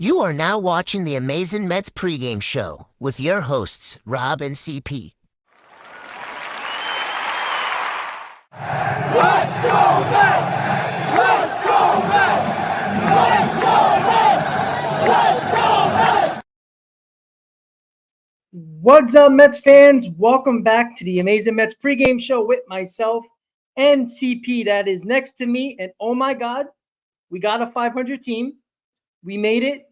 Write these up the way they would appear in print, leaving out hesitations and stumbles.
You are now watching the Amazin Mets Pregame Show with your hosts, Rob and CP. Let's go Mets! Let's go Mets! Let's go Mets! Let's go Mets! What's up, Mets fans? Welcome back to the Amazin Mets Pregame Show with myself and CP that is next to me. And oh my God, we got a 500 team. We made it.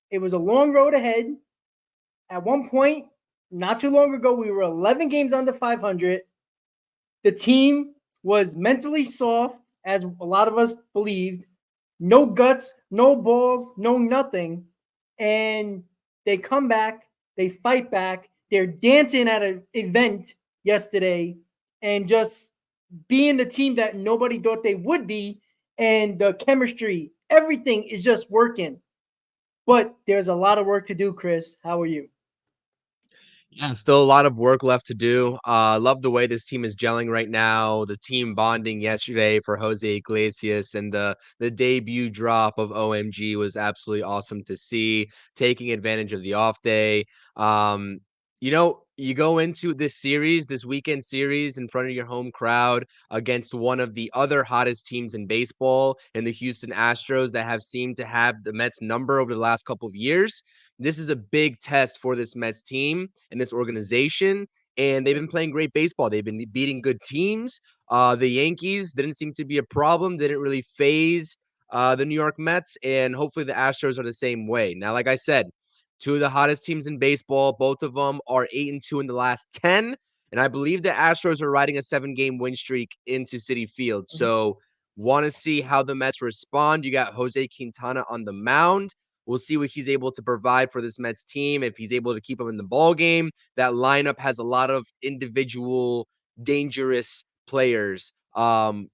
It was a long road ahead. At one point, not too long ago, we were 11 games under 500. The team was mentally soft, as a lot of us believed. No guts, no balls, no nothing. And they come back. They fight back. They're dancing at an event yesterday and just being the team that nobody thought they would be. And the chemistry, everything is just working. But there's a lot of work to do, Chris. How are you? Yeah, still a lot of work left to do. Love the way this team is gelling right now. The team bonding yesterday for Jose Iglesias and the debut drop of OMG was absolutely awesome to see. Taking advantage of the off day. You go into this weekend series in front of your home crowd against one of the other hottest teams in baseball and the Houston Astros that have seemed to have the Mets number over the last couple of years. This is a big test for this Mets team and this organization, and they've been playing great baseball. They've been beating good teams. The Yankees didn't seem to be a problem, didn't really phase the New York Mets, and hopefully the Astros are the same way. Now, like I said, two of the hottest teams in baseball, both of them are 8-2 in the last 10, and I believe the Astros are riding a 7-game win streak into CitiField. So want to see how the Mets respond. You got Jose Quintana on the mound. We'll see what he's able to provide for this Mets team. If he's able to keep them in the ball game, that lineup has a lot of individual dangerous players, from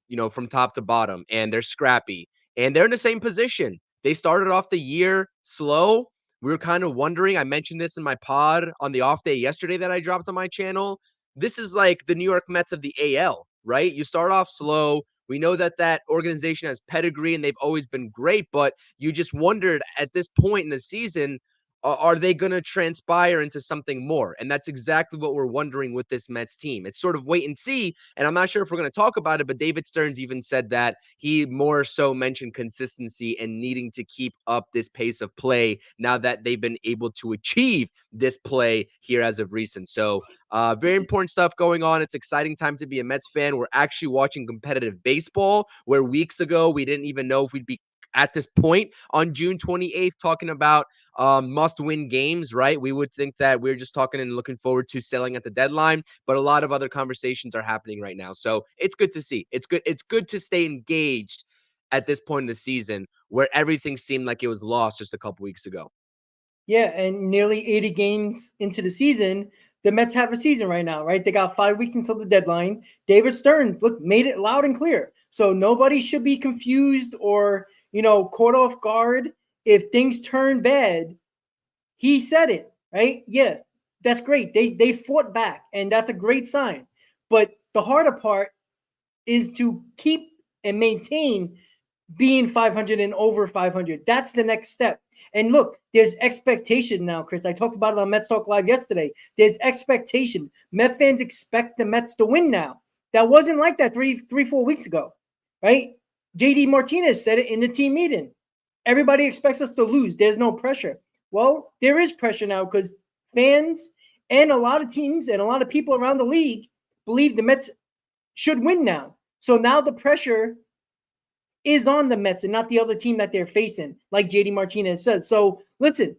top to bottom, and they're scrappy and they're in the same position. They started off the year slow. We were kind of wondering. I mentioned this in my pod on the off day yesterday that I dropped on my channel. This is like the New York Mets of the AL, right? You start off slow. We know that organization has pedigree and they've always been great, but you just wondered at this point in the season, are they going to transpire into something more? And that's exactly what we're wondering with this Mets team. It's sort of wait and see. And I'm not sure if we're going to talk about it, but David Stearns even said that he more so mentioned consistency and needing to keep up this pace of play now that they've been able to achieve this play here as of recent. So very important stuff going on. It's exciting time to be a Mets fan. We're actually watching competitive baseball where weeks ago we didn't even know if we'd be at this point on June 28th talking about must-win games, right? We would think that we're just talking and looking forward to selling at the deadline, but a lot of other conversations are happening right now. So it's good to see. It's good to stay engaged at this point in the season where everything seemed like it was lost just a couple weeks ago. Yeah, and nearly 80 games into the season, the Mets have a season right now, right? They got 5 weeks until the deadline. David Stearns, made it loud and clear. So nobody should be confused or, caught off guard if things turn bad. He said it, right? Yeah, that's great. They fought back, and that's a great sign. But the harder part is to keep and maintain being 500 and over 500. That's the next step. And look, there's expectation now, Chris. I talked about it on Mets Talk Live yesterday. There's expectation. Met fans expect the Mets to win now. That wasn't like that 4 weeks ago, right? JD Martinez said it in the team meeting. Everybody expects us to lose. There's no pressure. Well, there is pressure now because fans and a lot of teams and a lot of people around the league believe the Mets should win now. So now the pressure is on the Mets and not the other team that they're facing, like JD Martinez says. So listen,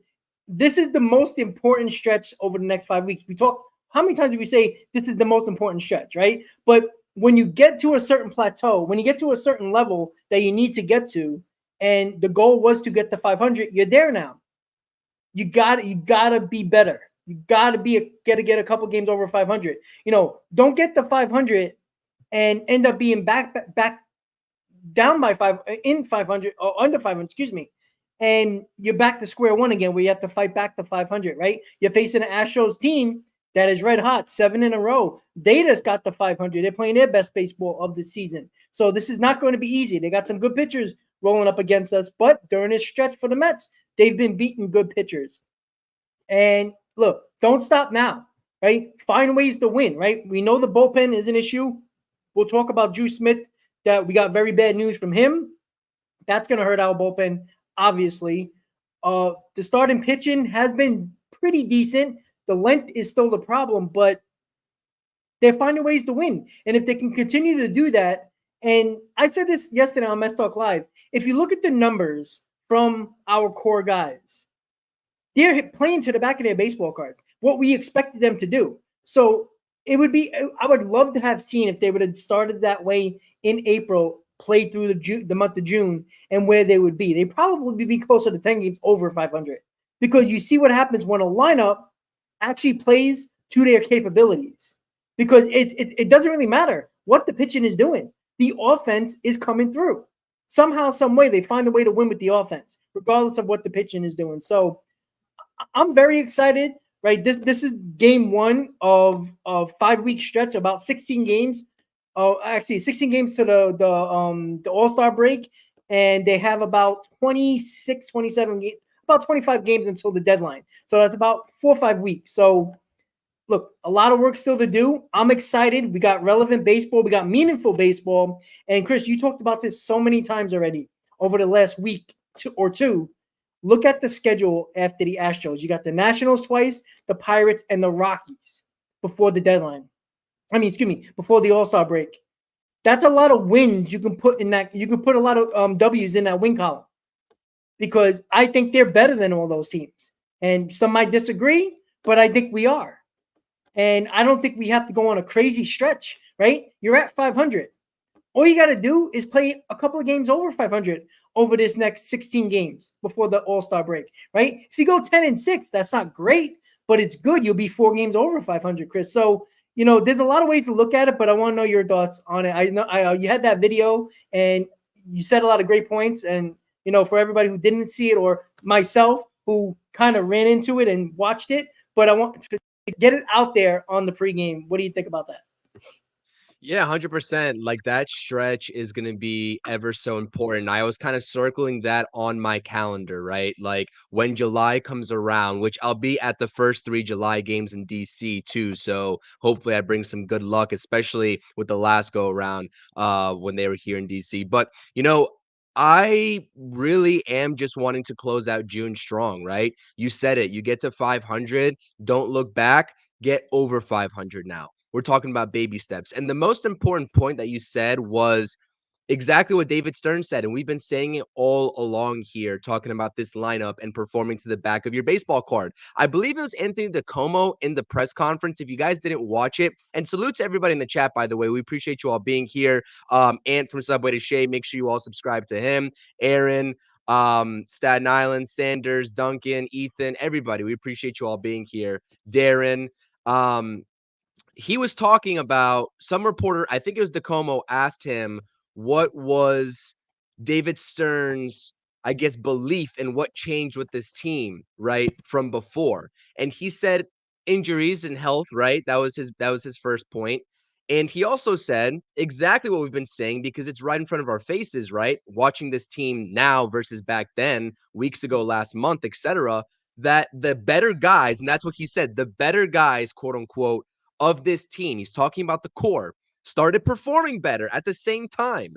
this is the most important stretch over the next 5 weeks. We talk, how many times do we say this is the most important stretch, right? But when you get to a certain plateau, when you get to a certain level that you need to get to, and the goal was to get to 500, you're there now. You gotta be better. You gotta get a couple games over 500. Don't get the 500 and end up being back down by 500 or under 500, excuse me. And you're back to square one again where you have to fight back to 500, right? You're facing an Astros team that is red hot, 7 in a row. They just got the 500. They're playing their best baseball of the season. So this is not going to be easy. They got some good pitchers rolling up against us, but during this stretch for the Mets, they've been beating good pitchers. And look, don't stop now, right? Find ways to win, right? We know the bullpen is an issue. We'll talk about Drew Smith, that we got very bad news from him. That's going to hurt our bullpen, obviously. The starting pitching has been pretty decent. The length is still the problem, but they're finding ways to win. And if they can continue to do that, and I said this yesterday on Mets Talk Live, if you look at the numbers from our core guys, they're playing to the back of their baseball cards, what we expected them to do. So it would be, I would love to have seen if they would have started that way in April, played through the month of June, and where they would be. They probably be closer to 10 games over 500, because you see what happens when a lineup actually plays to their capabilities, because it doesn't really matter what the pitching is doing. The offense is coming through. Somehow, some way, they find a way to win with the offense, regardless of what the pitching is doing. So I'm very excited, right? This is game one of 5-week stretch, about 16 games. Actually 16 games to the All-Star break, and they have about 26, 27 games, about 25 games until the deadline. So that's about 4 or 5 weeks. So look, a lot of work still to do. I'm excited. We got relevant baseball. We got meaningful baseball. And Chris, you talked about this so many times already over the last week or two. Look at the schedule after the Astros. You got the Nationals twice, the Pirates, and the Rockies before the deadline. Before the All-Star break. That's a lot of wins you can put in that. You can put a lot of W's in that win column, because I think they're better than all those teams. And some might disagree, but I think we are. And I don't think we have to go on a crazy stretch, right? You're at 500. All you got to do is play a couple of games over 500 over this next 16 games before the All-Star break, right? If you go 10-6, that's not great, but it's good. You'll be 4 games over 500, Chris. So, there's a lot of ways to look at it, but I want to know your thoughts on it. I know you had that video and you said a lot of great points. And, for everybody who didn't see it, or myself who kind of ran into it and watched it, but I want to get it out there on the pregame. What do you think about that? Yeah, 100%. Like, that stretch is going to be ever so important. I was kind of circling that on my calendar, right? Like, when July comes around, which I'll be at the first 3 July games in DC too. So hopefully I bring some good luck, especially with the last go around when they were here in DC. But, I really am just wanting to close out June strong, right? You said it. You get to 500, don't look back, get over 500 now. We're talking about baby steps. And the most important point that you said was exactly what David Stern said. And we've been saying it all along here, talking about this lineup and performing to the back of your baseball card. I believe it was Anthony DeComo in the press conference. If you guys didn't watch it, and salute to everybody in the chat, by the way, we appreciate you all being here. Ant from Subway to Shea, make sure you all subscribe to him. Aaron, Staten Island, Sanders, Duncan, Ethan, everybody. We appreciate you all being here. Darren, he was talking about, some reporter, I think it was DeComo, asked him what was David Stern's, I guess, belief in what changed with this team, right, from before. And he said injuries and health, right? That was his first point. And he also said exactly what we've been saying, because it's right in front of our faces, right? Watching this team now versus back then, weeks ago, last month, etc., that the better guys, and that's what he said, the better guys, quote unquote, of this team, he's talking about the core, started performing better at the same time.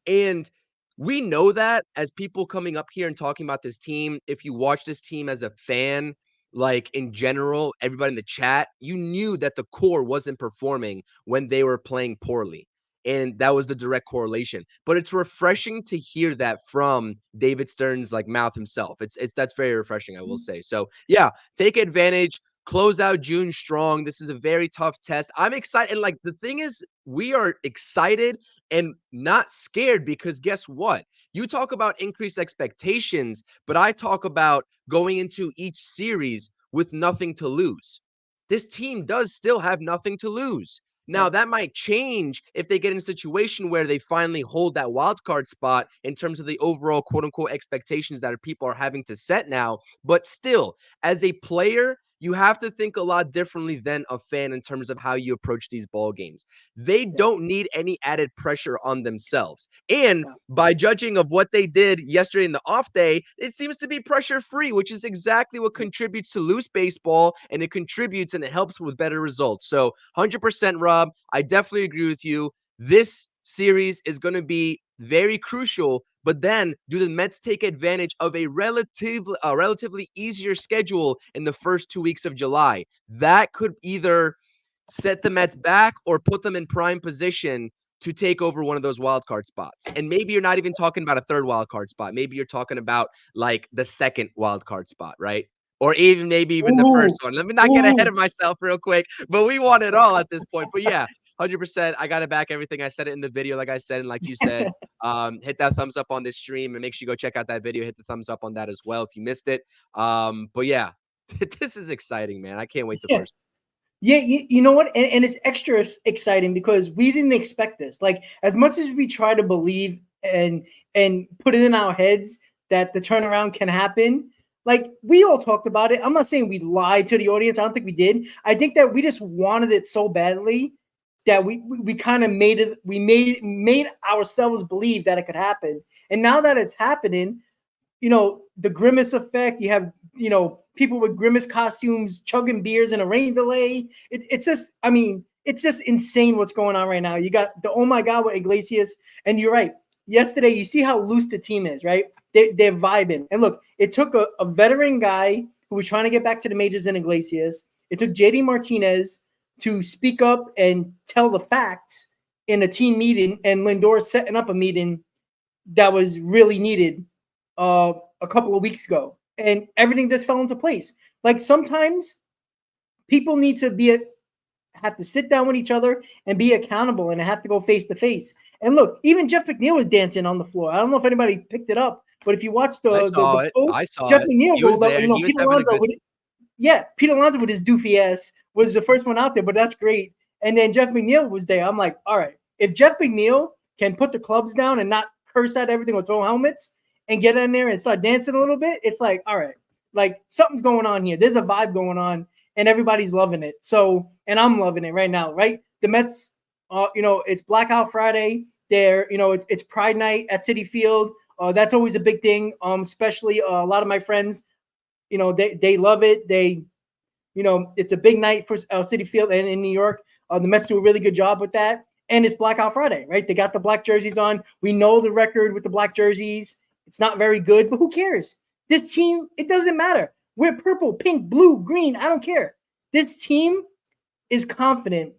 And we know that as people coming up here and talking about this team, if you watch this team as a fan, like in general, everybody in the chat, you knew that the core wasn't performing when they were playing poorly. And that was the direct correlation. But it's refreshing to hear that from David Stern's mouth himself. That's very refreshing, I will say. So yeah, take advantage. Close out June strong. This is a very tough test. I'm excited. And the thing is, we are excited and not scared, because guess what? You talk about increased expectations, but I talk about going into each series with nothing to lose. This team does still have nothing to lose. Now, that might change if they get in a situation where they finally hold that wild card spot in terms of the overall quote unquote expectations that people are having to set now. But still, as a player, you have to think a lot differently than a fan in terms of how you approach these ball games. They don't need any added pressure on themselves. And by judging of what they did yesterday in the off day, it seems to be pressure free, which is exactly what contributes to loose baseball, and it contributes and it helps with better results. So 100% Rob, I definitely agree with you. This series is going to be very crucial, but then do the Mets take advantage of a relatively easier schedule in the first 2 weeks of July? That could either set the Mets back or put them in prime position to take over one of those wild card spots. And maybe you're not even talking about a third wild card spot. Maybe you're talking about like the second wild card spot, right? Or even maybe even the first one. Let me not get ahead of myself real quick, but we want it all at this point. But yeah, 100%. I got to back everything. I said it in the video, like I said, and like you said, hit that thumbs up on this stream and make sure you go check out that video. Hit the thumbs up on that as well if you missed it. But yeah, this is exciting, man. I can't wait to first. Yeah, you know what? And it's extra exciting because we didn't expect this. Like, as much as we try to believe and put it in our heads that the turnaround can happen, like, we all talked about it. I'm not saying we lied to the audience. I don't think we did. I think that we just wanted it so badly that we kind of made ourselves believe that it could happen. And now that it's happening, the Grimace effect, you have, people with Grimace costumes chugging beers in a rain delay. It's just insane what's going on right now. You got the oh my God with Iglesias, and you're right. Yesterday, you see how loose the team is, right? They're vibing. And look, it took a veteran guy who was trying to get back to the majors in Iglesias. It took JD Martinez to speak up and tell the facts in a team meeting, and Lindor setting up a meeting that was really needed a couple of weeks ago. And everything just fell into place. Like, sometimes people need to have to sit down with each other and be accountable, and have to go face to face. And look, even Jeff McNeil was dancing on the floor. I don't know if anybody picked it up, but if you watch I saw it. Jeff McNeil He was rolled up. there. Peter Alonso Peter Alonso with his doofy ass was the first one out there, but that's great. And then Jeff McNeil was there. I'm like, all right, if Jeff McNeil can put the clubs down and not curse at everything or throw helmets and get in there and start dancing a little bit, it's like, all right, like, something's going on here. There's a vibe going on, and everybody's loving it. So, and I'm loving it right now, right? The Mets, it's Blackout Friday. It's Pride Night at CitiField. That's always a big thing. Especially a lot of my friends, they love it. It's a big night for CitiField and in New York. The Mets do a really good job with that. And it's Blackout Friday, right? They got the black jerseys on. We know the record with the black jerseys. It's not very good, but who cares? This team, it doesn't matter. We're purple, pink, blue, green. I don't care. This team is confident.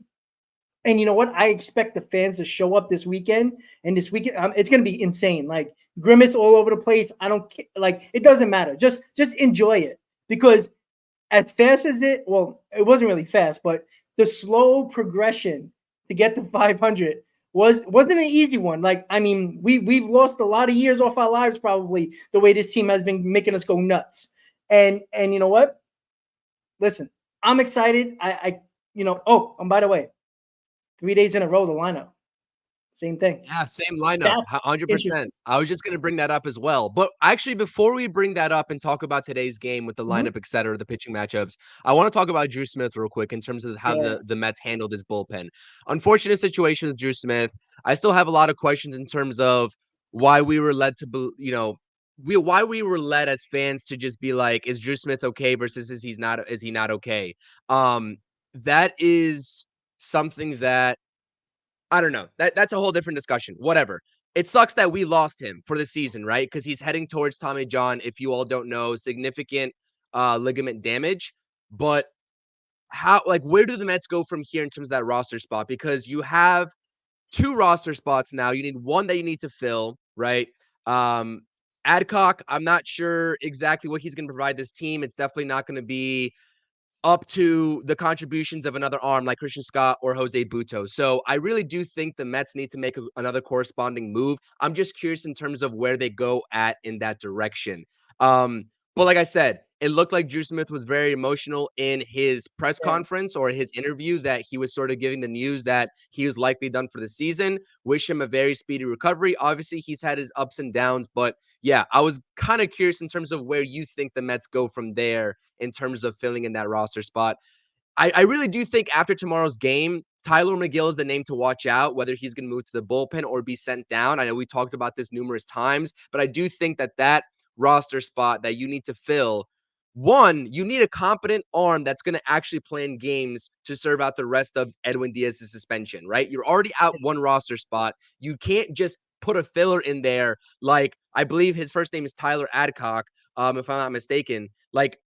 And you know what? I expect the fans to show up this weekend. And this weekend, it's going to be insane. Like, Grimace all over the place. I don't care. Like, it doesn't matter. Just enjoy it. Because as fast as it wasn't really fast, but the slow progression to get to 500 wasn't an easy one. Like, I mean, we've lost a lot of years off our lives, probably, the way this team has been making us go nuts. And you know what? Listen, I'm excited. And by the way, 3 days in a row, the lineup, same thing. Yeah, same lineup, 100%. I was just going to bring that up as well. But actually, before we bring that up and talk about today's game with the lineup, et cetera, the pitching matchups, I want to talk about Drew Smith real quick in terms of how the Mets handled his bullpen. Unfortunate situation with Drew Smith. I still have a lot of questions in terms of why we were led to, why we were led as fans to just be like, is Drew Smith okay versus is he not okay? That is something that I don't know. That's a whole different discussion. Whatever. It sucks that we lost him for the season, right? Because he's heading towards Tommy John. If you all don't know, significant ligament damage. But where do the Mets go from here in terms of that roster spot? Because you have 2 roster spots now. You need one that you need to fill, right? Adcock, I'm not sure exactly what he's going to provide this team. It's definitely not going to be up to the contributions of another arm like Christian Scott or Jose Buto. So I really do think the Mets need to make another corresponding move. I'm just curious in terms of where they go in that direction. But like I said, it looked like Drew Smith was very emotional in his press Yeah. conference or his interview that he was sort of giving the news that he was likely done for the season. Wish him a very speedy recovery. Obviously, he's had his ups and downs, but yeah, I was kind of curious in terms of where you think the Mets go from there in terms of filling in that roster spot. I really do think after tomorrow's game, Tyler McGill is the name to watch out, whether he's going to move to the bullpen or be sent down. I know we talked about this numerous times, but I do think that roster spot that you need to fill, one, you need a competent arm that's going to actually play in games to serve out the rest of Edwin Diaz's suspension, right? You're already out one roster spot. You can't just put a filler in there. Like, I believe his first name is Tyler Adcock, if I'm not mistaken. Like,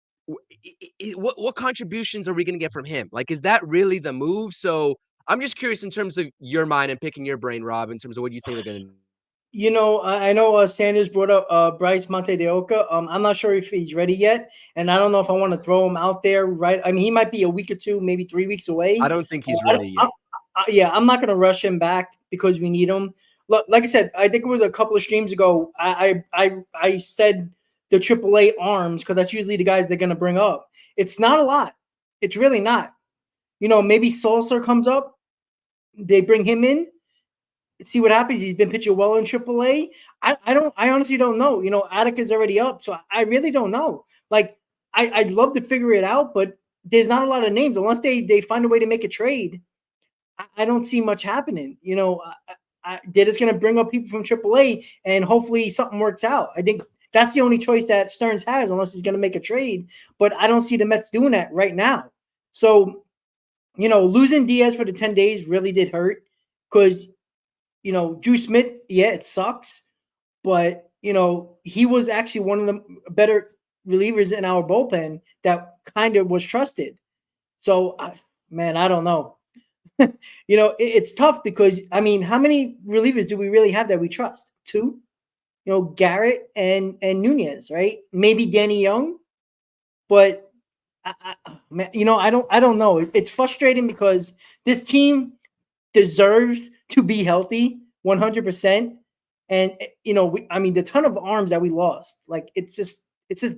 what contributions are we going to get from him? Like, is that really the move? So I'm just curious in terms of your mind and picking your brain, Rob, in terms of what you think they're going to do. I know Sanders brought up Bryce Monte de Oca. I'm not sure if he's ready yet, and I don't know if I want to throw him out there. Right? I mean, he might be a week or two, maybe 3 weeks away. I don't think he's ready yet. Yeah, I'm not going to rush him back because we need him. Look, like I said, I think it was a couple of streams ago. I said the AAA arms because that's usually the guys they're going to bring up. It's not a lot. It's really not. Maybe Salser comes up. They bring him in. See what happens. He's been pitching well in AAA. I honestly don't know. Attic is already up, so I really don't know. Like, I'd love to figure it out, but there's not a lot of names unless they find a way to make a trade. I don't see much happening. They're just going to bring up people from AAA, and hopefully something works out. I think that's the only choice that Stearns has, unless he's going to make a trade. But I don't see the Mets doing that right now. So, losing Diaz for the 10 days really did hurt because, Drew Smith, yeah, it sucks. But, he was actually one of the better relievers in our bullpen that kind of was trusted. So, man, I don't know. It's tough because, I mean, how many relievers do we really have that we trust? Two? Garrett and Nunez, right? Maybe Danny Young, but I don't know. It's frustrating because this team deserves to be healthy 100%. And the ton of arms that we lost, like it's just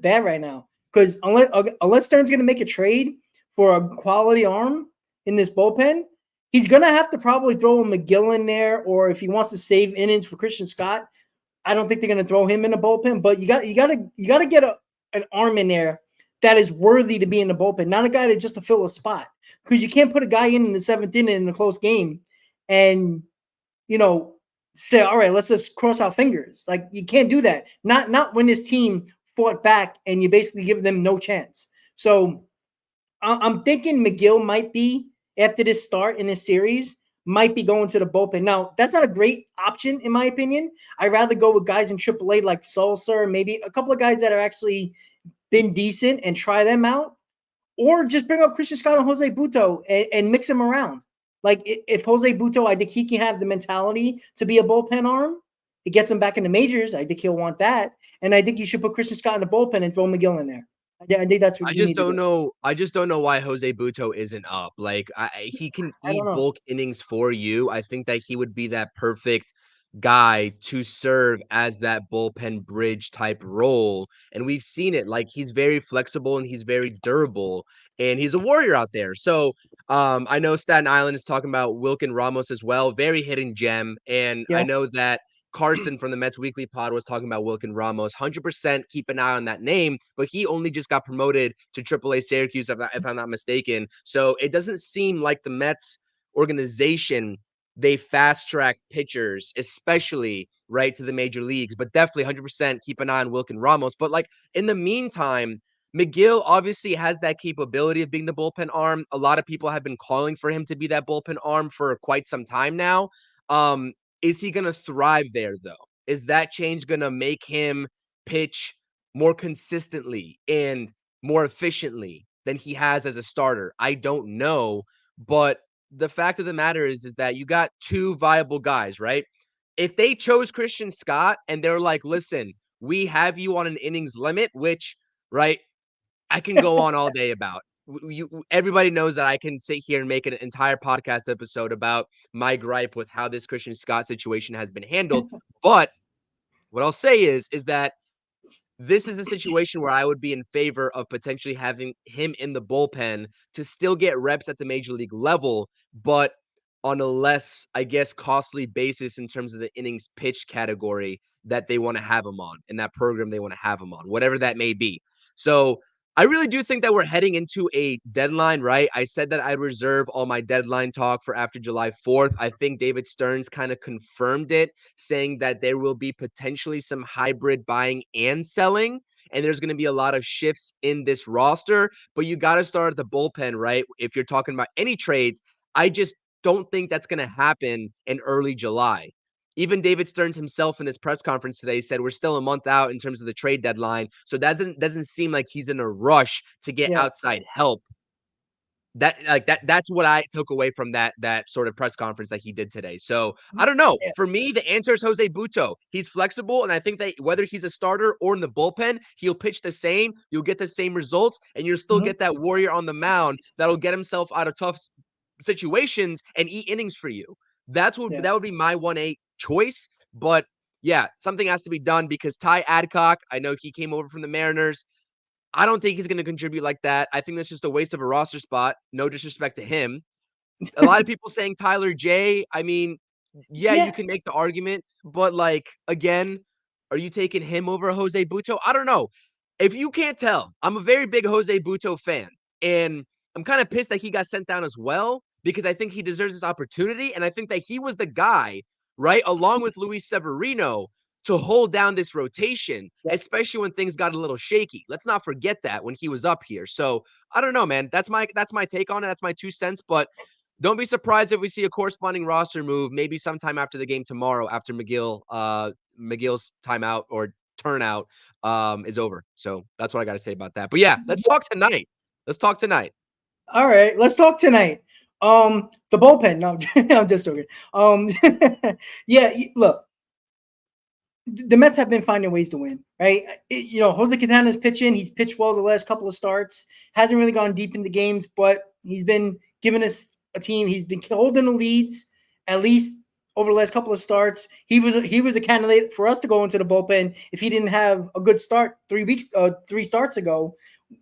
bad right now. Because unless Stern's going to make a trade for a quality arm in this bullpen, he's going to have to probably throw a McGill in there, or if he wants to save innings for Christian Scott, I don't think they're going to throw him in the bullpen. But you got to get an arm in there that is worthy to be in the bullpen, not a guy just to fill a spot. Because you can't put a guy in the seventh inning in a close game and say, all right, let's just cross our fingers. Like, you can't do that. Not when this team fought back and you basically give them no chance. So I'm thinking McGill might be, after this start in this series, might be going to the bullpen. Now, that's not a great option, in my opinion. I'd rather go with guys in AAA like Salser, maybe a couple of guys that are actually been decent and try them out, or just bring up Christian Scott and Jose Butto and mix them around. Like, if Jose Butto, I think he can have the mentality to be a bullpen arm. It gets him back in the majors. I think he'll want that. And I think you should put Christian Scott in the bullpen and throw McGill in there. I think that's what I just don't know. I just don't know why Jose Butto isn't up. Like, he can eat bulk innings for you. I think that he would be that perfect guy to serve as that bullpen bridge type role. And we've seen it. Like, he's very flexible and he's very durable, and he's a warrior out there. So I know Staten Island is talking about Wilkin Ramos as well. Very hidden gem. And I know that Carson from the Mets Weekly Pod was talking about Wilkin Ramos. 100% keep an eye on that name, but he only just got promoted to AAA Syracuse, if I'm not mistaken. So it doesn't seem like the Mets organization, they fast track pitchers, especially right to the major leagues, but definitely 100% keep an eye on Wilkin Ramos. But like, in the meantime, McGill obviously has that capability of being the bullpen arm. A lot of people have been calling for him to be that bullpen arm for quite some time now. Is he going to thrive there, though? Is that change going to make him pitch more consistently and more efficiently than he has as a starter? I don't know. But the fact of the matter is that you got two viable guys, right? If they chose Christian Scott and they're like, listen, we have you on an innings limit, which, right, I can go on all day about. Everybody knows that I can sit here and make an entire podcast episode about my gripe with how this Christian Scott situation has been handled. But what I'll say is that this is a situation where I would be in favor of potentially having him in the bullpen to still get reps at the major league level, but on a less, I guess, costly basis in terms of the innings pitched category that they want to have him on, in that program they want to have him on, whatever that may be. So I really do think that we're heading into a deadline, right? I said that I'd reserve all my deadline talk for after July 4th. I think David Stearns kind of confirmed it, saying that there will be potentially some hybrid buying and selling, and there's going to be a lot of shifts in this roster, but you got to start at the bullpen, right? If you're talking about any trades, I just don't think that's going to happen in early July. Even David Stearns himself in his press conference today said we're still a month out in terms of the trade deadline. So that doesn't seem like he's in a rush to get Yeah. outside help. That's what I took away from that sort of press conference that he did today. So I don't know. Yeah. For me, the answer is Jose Butto. He's flexible, and I think that whether he's a starter or in the bullpen, he'll pitch the same. You'll get the same results, and you'll still get that warrior on the mound that'll get himself out of tough situations and eat innings for you. That would be my 1A choice. But yeah, something has to be done because Ty Adcock, I know he came over from the Mariners. I don't think he's going to contribute like that. I think that's just a waste of a roster spot. No disrespect to him. A lot of people saying Tyler J. I mean, yeah, you can make the argument, but like again, are you taking him over Jose Butto? I don't know. If you can't tell, I'm a very big Jose Butto fan, and I'm kind of pissed that he got sent down as well because I think he deserves this opportunity, and I think that he was the guy, right, along with Luis Severino, to hold down this rotation, especially when things got a little shaky. Let's not forget that when he was up here. So I don't know, man. That's my take on it. That's my 2 cents. But don't be surprised if we see a corresponding roster move, maybe sometime after the game tomorrow, after McGill's timeout or turnout is over. So that's what I got to say about that. But yeah, let's talk tonight. All right, let's talk tonight. The bullpen. No, I'm just joking. Yeah, look, the Mets have been finding ways to win, right? Jose Quintana is pitching. He's pitched well the last couple of starts. Hasn't really gone deep into games, but he's been giving us a team. He's been holding the leads at least over the last couple of starts. He was a candidate for us to go into the bullpen if he didn't have a good start 3 starts ago.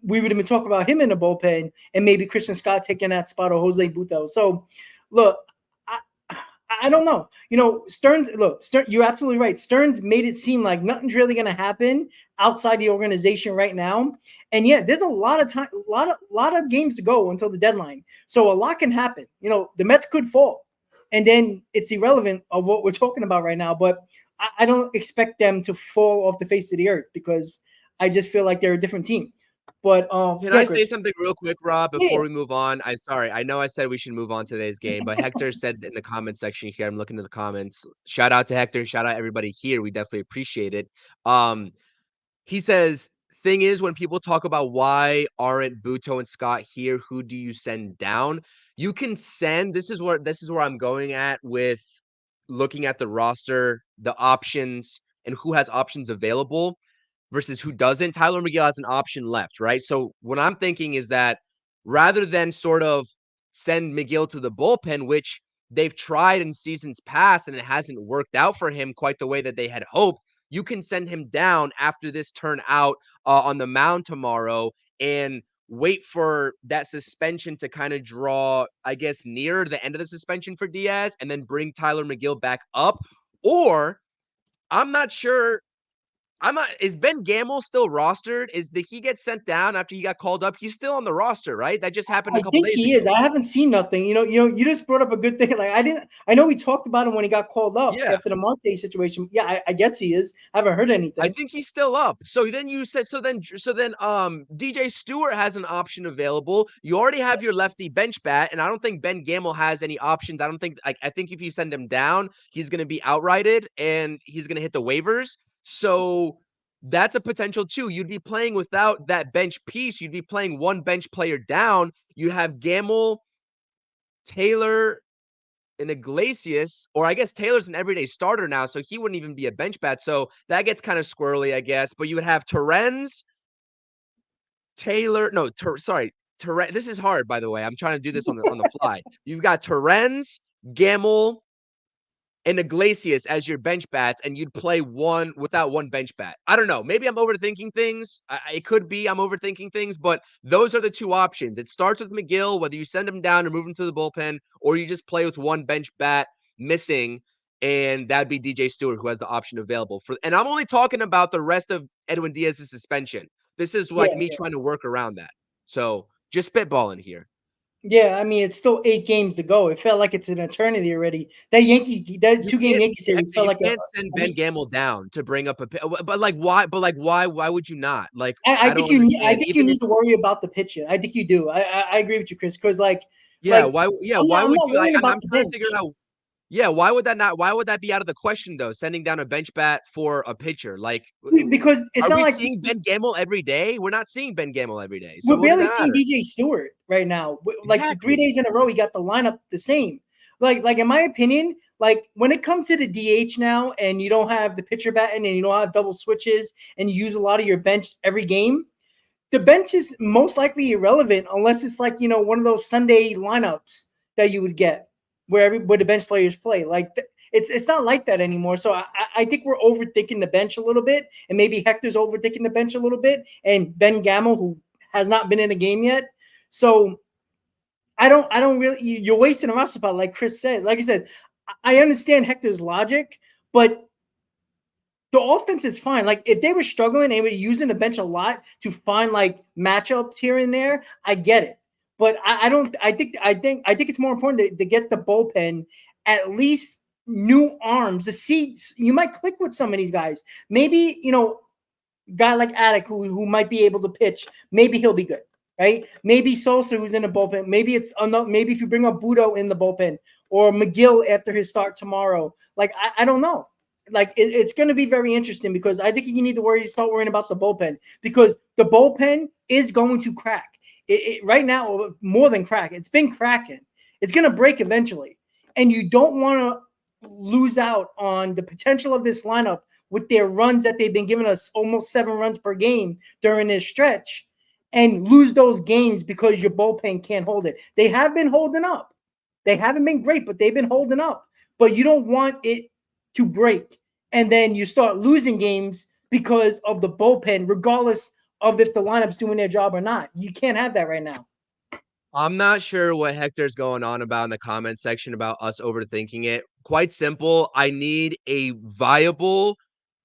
We would have been talking about him in the bullpen and maybe Christian Scott taking that spot of Jose Butto. So, look, I don't know. Stearns, you're absolutely right. Stearns made it seem like nothing's really going to happen outside the organization right now. And yeah, there's a lot of time, a lot of games to go until the deadline. So a lot can happen. The Mets could fall, and then it's irrelevant of what we're talking about right now. But I don't expect them to fall off the face of the earth because I just feel like they're a different team. But can I say something real quick, Rob, before we move on? I'm sorry. I know I said we should move on to today's game, but Hector said in the comment section here, I'm looking at the comments. Shout out to Hector. Shout out everybody here. We definitely appreciate it. He says, thing is, when people talk about why aren't Butto and Scott here, who do you send down? You can send, this is where I'm going at with looking at the roster, the options, and who has options available versus who doesn't. Tyler McGill has an option left, right? So what I'm thinking is that rather than sort of send McGill to the bullpen, which they've tried in seasons past and it hasn't worked out for him quite the way that they had hoped, you can send him down after this turnout on the mound tomorrow and wait for that suspension to kind of draw, I guess, near the end of the suspension for Diaz and then bring Tyler McGill back up. Or I'm not sure. Is Ben Gamble still rostered? Did he get sent down after he got called up? He's still on the roster, right? That just happened a couple days ago. I think he is. I haven't seen nothing. You just brought up a good thing. Like I know we talked about him when he got called up after the Monte situation. Yeah, I guess he is. I haven't heard anything. I think he's still up. So then you said DJ Stewart has an option available. You already have your lefty bench bat, and I don't think Ben Gamble has any options. I think if you send him down, he's gonna be outrighted and he's gonna hit the waivers. So that's a potential too. You'd be playing without that bench piece. You'd be playing one bench player down. You have Gamble, Taylor, and Iglesias, or I guess Taylor's an everyday starter now, so he wouldn't even be a bench bat. So that gets kind of squirrely, I guess. But you would have Terrence, Taylor. No, Terrence. This is hard, by the way. I'm trying to do this on the fly. You've got Terrence, Gamble, and Iglesias as your bench bats, and you'd play one without one bench bat. I don't know. Maybe I'm overthinking things. It could be I'm overthinking things, but those are the two options. It starts with McGill, whether you send him down or move him to the bullpen, or you just play with one bench bat missing, and that'd be DJ Stewart, who has the option available. And I'm only talking about the rest of Edwin Diaz's suspension. This is like me trying to work around that. So just spitballing here. Yeah, I mean, it's still 8 games to go. It felt like it's an eternity already. That 2-game Yankee series felt like you can't send Ben Gamel down to bring up but like why? But like why would you not? Like I think you need to worry about the pitching. I think you do. I agree with you, Chris. Because why would you? I'm trying to figure out. Yeah, why would that be out of the question though? Sending down a bench bat for a pitcher, like because it's not like seeing Ben Gamel every day. We're not seeing Ben Gamel every day. So we're barely seeing DJ Stewart right now. Like the 3 days in a row, he got the lineup the same. Like in my opinion, like when it comes to the DH now, and you don't have the pitcher batting, and you don't have double switches, and you use a lot of your bench every game, the bench is most likely irrelevant unless it's like one of those Sunday lineups that you would get where the bench players play. Like it's not like that anymore. So I think we're overthinking the bench a little bit, and maybe Hector's overthinking the bench a little bit, and Ben Gamel, who has not been in a game yet. So I don't really. You're wasting a roster spot, like Chris said. Like I said, I understand Hector's logic, but the offense is fine. Like if they were struggling and they were using the bench a lot to find like matchups here and there, I get it. But I think it's more important to get the bullpen at least new arms to see. You might click with some of these guys. Maybe guy like Attic who might be able to pitch. Maybe he'll be good, right? Maybe Sosa who's in the bullpen. Maybe maybe if you bring up Budo in the bullpen or McGill after his start tomorrow. Like I don't know. Like it's going to be very interesting because I think you need to start worrying about the bullpen because the bullpen is going to crack. Right now, more than crack. It's been cracking. It's going to break eventually. And you don't want to lose out on the potential of this lineup with their runs that they've been giving us almost 7 runs per game during this stretch and lose those games because your bullpen can't hold it. They have been holding up. They haven't been great, but they've been holding up. But you don't want it to break. And then you start losing games because of the bullpen, regardless of if the lineup's doing their job or not. You can't have that right now. I'm not sure what Hector's going on about in the comment section about us overthinking it. Quite simple. I need a viable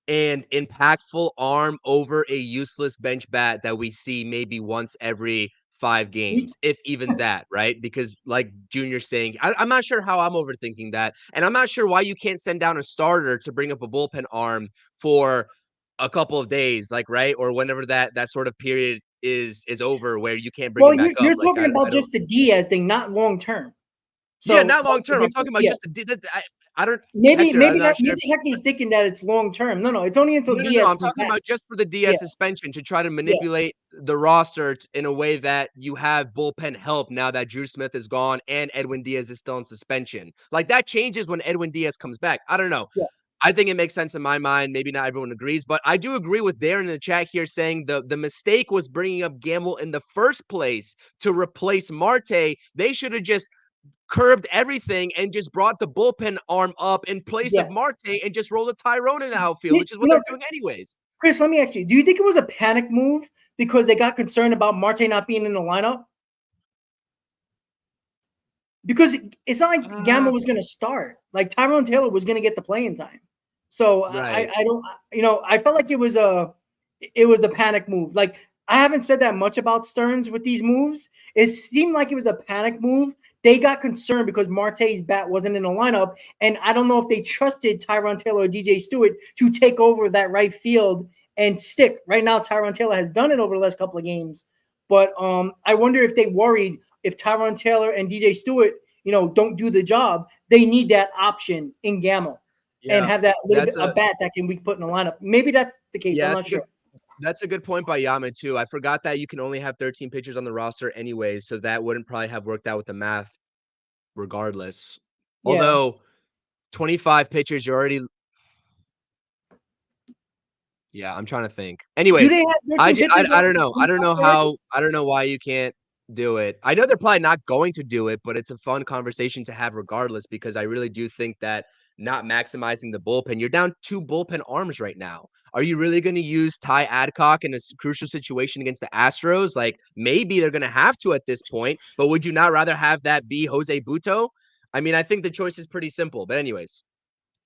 and impactful arm over a useless bench bat that we see maybe once every 5 games, if even that, right? Because like Junior's saying, I'm not sure how I'm overthinking that. And I'm not sure why you can't send down a starter to bring up a bullpen arm for a couple of days, like, right? Or whenever that sort of period is over where you can't bring him back up. You're talking about just the Diaz thing, not long term. So yeah, not long term. I'm talking about just I don't. Maybe Hector's thinking that it's long term. No, it's only until Diaz. No, I'm talking about just for the Diaz suspension to try to manipulate the roster in a way that you have bullpen help now that Drew Smith is gone and Edwin Diaz is still in suspension. Like that changes when Edwin Diaz comes back. I don't know. Yeah. I think it makes sense in my mind. Maybe not everyone agrees, but I do agree with Darren in the chat here saying the mistake was bringing up Gamble in the first place to replace Marte. They should have just curbed everything and just brought the bullpen arm up in place of Marte and just rolled a Tyrone in the outfield, which is what they're doing anyways. Chris, let me ask you, do you think it was a panic move because they got concerned about Marte not being in the lineup? Because it's not like Gamble was going to start. Like Tyrone Taylor was going to get the playing time. So I don't, I felt like it was the panic move. Like I haven't said that much about Stearns with these moves. It seemed like it was a panic move. They got concerned because Marte's bat wasn't in the lineup, and I don't know if they trusted Tyrone Taylor or DJ Stewart to take over that right field and stick. Right now, Tyrone Taylor has done it over the last couple of games, but I wonder if they worried if Tyrone Taylor and DJ Stewart, don't do the job. They need that option in Gamble and have that little bit of bat that can be put in the lineup. Maybe that's the case. Yeah, I'm not sure. That's a good point by Yaman, too. I forgot that you can only have 13 pitchers on the roster anyways, so that wouldn't probably have worked out with the math regardless. Yeah. Although 25 pitchers, you're already... Yeah, I'm trying to think. Anyway, I don't know. I don't know why you can't do it. I know they're probably not going to do it, but it's a fun conversation to have regardless because I really do think that not maximizing the bullpen. You're down 2 bullpen arms right now. Are you really going to use Ty Adcock in a crucial situation against the Astros? Like, maybe they're going to have to at this point, but would you not rather have that be Jose Butto? I mean, I think the choice is pretty simple. But anyways.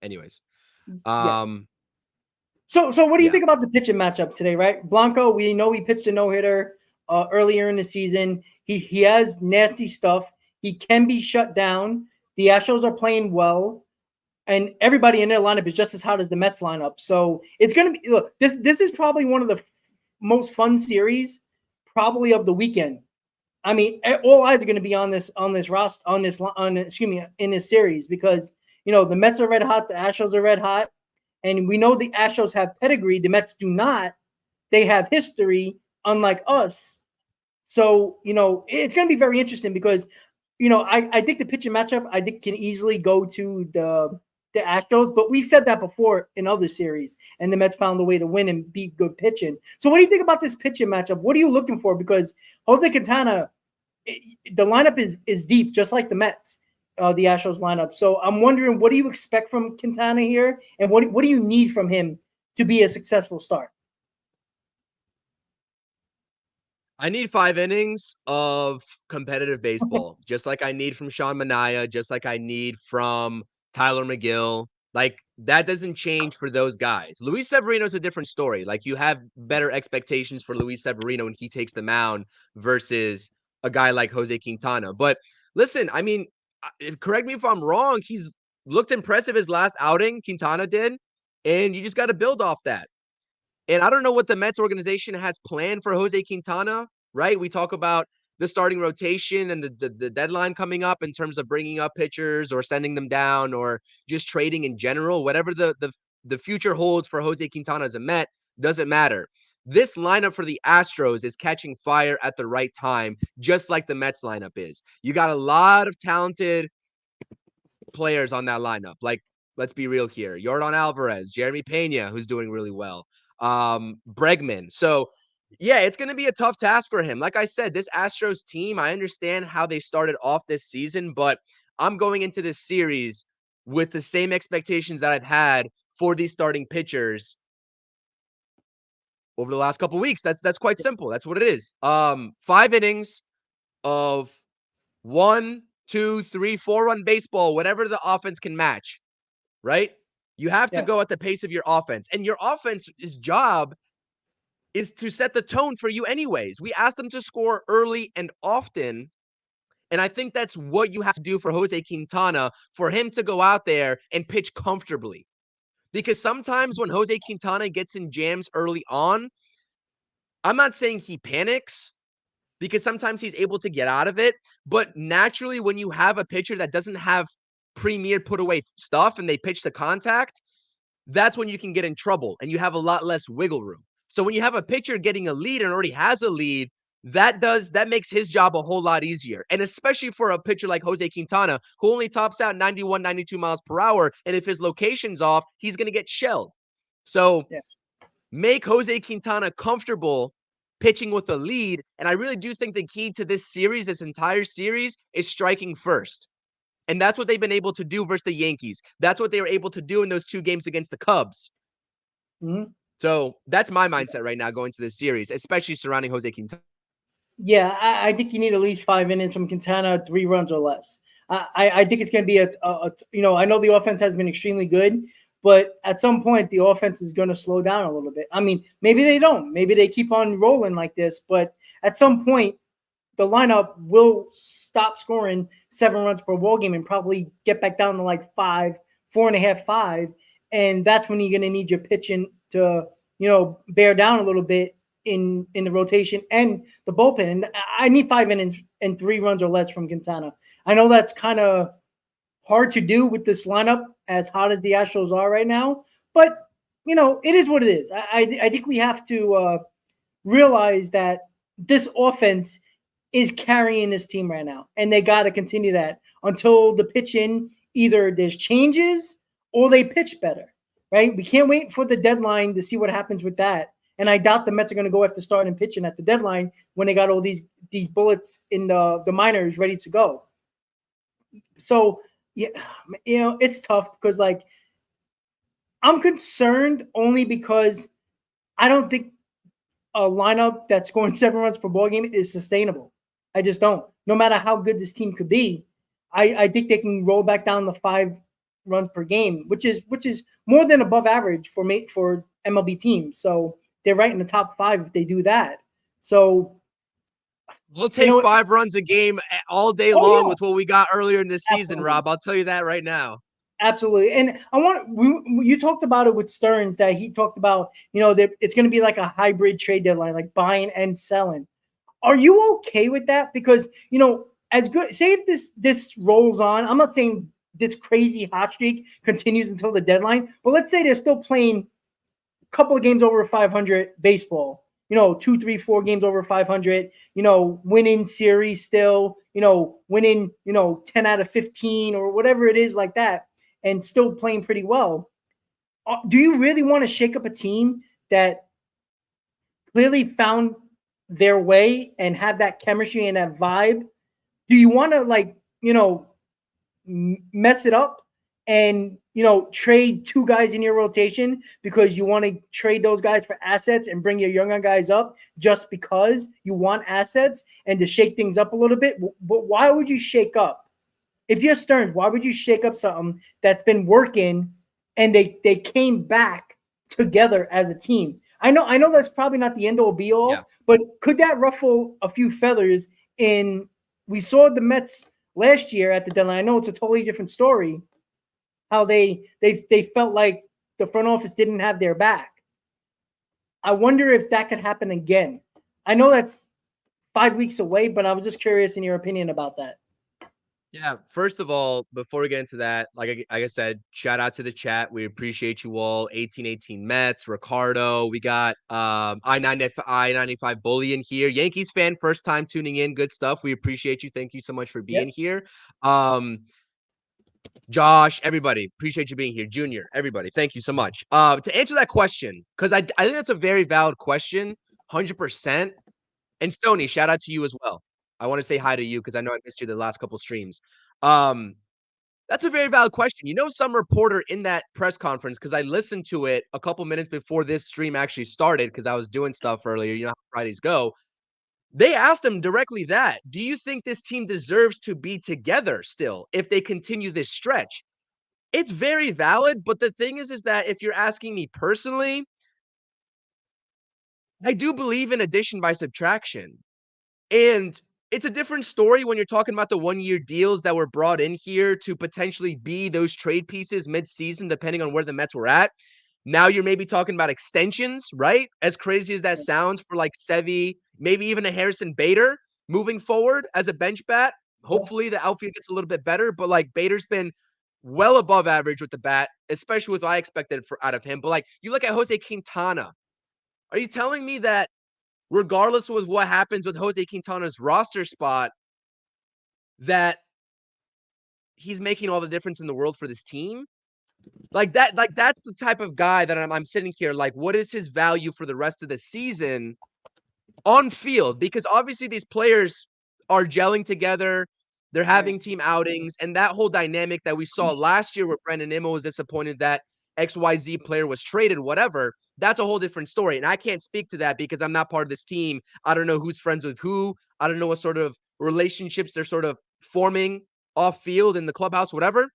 Yeah. Um, So what do you yeah. think about the pitching matchup today, right? Blanco, we know he pitched a no-hitter earlier in the season. He has nasty stuff. He can be shut down. The Astros are playing well, and everybody in their lineup is just as hot as the Mets lineup. So it's going to be, look, this is probably one of the most fun series probably of the weekend. I mean, all eyes are going to be on this in this series because, you know, the Mets are red hot, the Astros are red hot. And we know the Astros have pedigree. The Mets do not. They have history, unlike us. So, you know, it's going to be very interesting because, you know, I think the pitching matchup, I think can easily go to the Astros. But we've said that before in other series. And the Mets found a way to win and beat good pitching. So what do you think about this pitching matchup? What are you looking for? Because Jose Quintana, the lineup is deep, just like the Mets. The Astros lineup. So I'm wondering, what do you expect from Quintana here, and what do you need from him to be a successful start? I need 5 innings of competitive baseball, just like I need from Sean Manaea, just like I need from Tyler McGill. Like, that doesn't change for those guys. Luis Severino's a different story. Like, you have better expectations for Luis Severino when he takes the mound versus a guy like Jose Quintana. But listen, I mean, correct me if I'm wrong, he's looked impressive his last outing, Quintana did, and you just got to build off that. And I don't know what the Mets organization has planned for Jose Quintana, right? We talk about the starting rotation and the deadline coming up in terms of bringing up pitchers or sending them down or just trading in general. Whatever the future holds for Jose Quintana as a Met, doesn't matter. This lineup for the Astros is catching fire at the right time, just like the Mets lineup is. You got a lot of talented players on that lineup. Like, let's be real here. Yordan Alvarez, Jeremy Pena, who's doing really well. Bregman. So, yeah, it's going to be a tough task for him. Like I said, this Astros team, I understand how they started off this season, but I'm going into this series with the same expectations that I've had for these starting pitchers over the last couple of weeks. That's quite simple. That's what it is. 5 innings of 1, 2, 3, 4-run baseball, whatever the offense can match, right? You have to go at the pace of your offense. And your offense's job is to set the tone for you anyways. We asked them to score early and often. And I think that's what you have to do for Jose Quintana, for him to go out there and pitch comfortably. Because sometimes when Jose Quintana gets in jams early on, I'm not saying he panics, because sometimes he's able to get out of it. But naturally, when you have a pitcher that doesn't have premier put away stuff and they pitch the contact, that's when you can get in trouble and you have a lot less wiggle room. So when you have a pitcher getting a lead and already has a lead, that makes his job a whole lot easier. And especially for a pitcher like Jose Quintana, who only tops out 91, 92 miles per hour. And if his location's off, he's going to get shelled. So make Jose Quintana comfortable pitching with a lead. And I really do think the key to this series, this entire series, is striking first. And that's what they've been able to do versus the Yankees. That's what they were able to do in those 2 games against the Cubs. Mm-hmm. So that's my mindset right now going to this series, especially surrounding Jose Quintana. Yeah, I think you need at least 5 innings from Quintana, 3 runs or less. I think it's going to be I know the offense has been extremely good, but at some point the offense is going to slow down a little bit. I mean, maybe they don't. Maybe they keep on rolling like this, but at some point the lineup will stop scoring 7 runs per ball game and probably get back down to like 5, 4.5, 5. And that's when you're going to need your pitching to, bear down a little bit in the rotation and the bullpen. And I need 5 innings and 3 runs or less from Quintana. I know that's kind of hard to do with this lineup as hot as the Astros are right now, but it is what it is. I think we have to realize that this offense is carrying this team right now, and they got to continue that until the pitching, either there's changes or they pitch better, right? We can't wait for the deadline to see what happens with that. And I doubt the Mets are going to go after starting pitching at the deadline when they got all these bullets in the minors ready to go. So Yeah, it's tough because like I'm concerned only because I don't think a lineup that's scoring 7 runs per ball game is sustainable. I just don't. No matter how good this team could be, I think they can roll back down to 5 runs per game, which is more than above average for MLB teams. So they're right in the top 5 if they do that. So we'll take 5 runs a game all day long with what we got earlier in this season, Absolutely. Rob. I'll tell you that right now. Absolutely. And you talked about it with Stearns, that he talked about, that it's going to be like a hybrid trade deadline, like buying and selling. Are you okay with that? Because, as good, say if this rolls on, I'm not saying this crazy hot streak continues until the deadline, but let's say they're still playing a couple of games over 500 baseball, 2, 3, 4 games over 500, winning series still, winning, 10 out of 15 or whatever it is like that, and still playing pretty well. Do you really want to shake up a team that clearly found their way and have that chemistry and that vibe? Do you want to mess it up and trade 2 guys in your rotation because you want to trade those guys for assets and bring your younger guys up just because you want assets and to shake things up a little bit? But why would you shake up? If you're Stearns, why would you shake up something that's been working and they came back together as a team? I know that's probably not the end all be all, but could that ruffle a few feathers? We saw the Mets last year at the deadline. I know it's a totally different story, how they felt like the front office didn't have their back. I wonder if that could happen again. I know that's 5 weeks away, but I was just curious in your opinion about that. Yeah, first of all, before we get into that, like I said, shout out to the chat. We appreciate you all. 1818 Mets, Ricardo. We got I-95 Bully in here. Yankees fan, first time tuning in. Good stuff. We appreciate you. Thank you so much for being here. Josh, everybody, appreciate you being here. Junior, everybody, thank you so much. To answer that question, because I think that's a very valid question, 100%. And Stoney, shout out to you as well. I want to say hi to you because I know I missed you the last couple streams. That's a very valid question. Some reporter in that press conference, because I listened to it a couple minutes before this stream actually started because I was doing stuff earlier. You know how Fridays go. They asked him directly that. Do you think this team deserves to be together still if they continue this stretch? It's very valid, but the thing is that if you're asking me personally, I do believe in addition by subtraction. And it's a different story when you're talking about the 1-year deals that were brought in here to potentially be those trade pieces mid-season, depending on where the Mets were at. Now you're maybe talking about extensions, right? As crazy as that sounds for like Sevy, maybe even a Harrison Bader moving forward as a bench bat. Hopefully the outfield gets a little bit better, but like Bader's been well above average with the bat, especially with what I expected out of him. But like you look at Jose Quintana. Are you telling me that regardless of what happens with Jose Quintana's roster spot, that he's making all the difference in the world for this team? That's the type of guy that I'm sitting here like, what is his value for the rest of the season on field? Because obviously these players are gelling together. They're having team outings, and that whole dynamic that we saw last year where Brendan Nimmo was disappointed that XYZ player was traded, whatever, that's a whole different story. And I can't speak to that because I'm not part of this team. I don't know who's friends with who. I don't know what sort of relationships they're sort of forming off field in the clubhouse, whatever.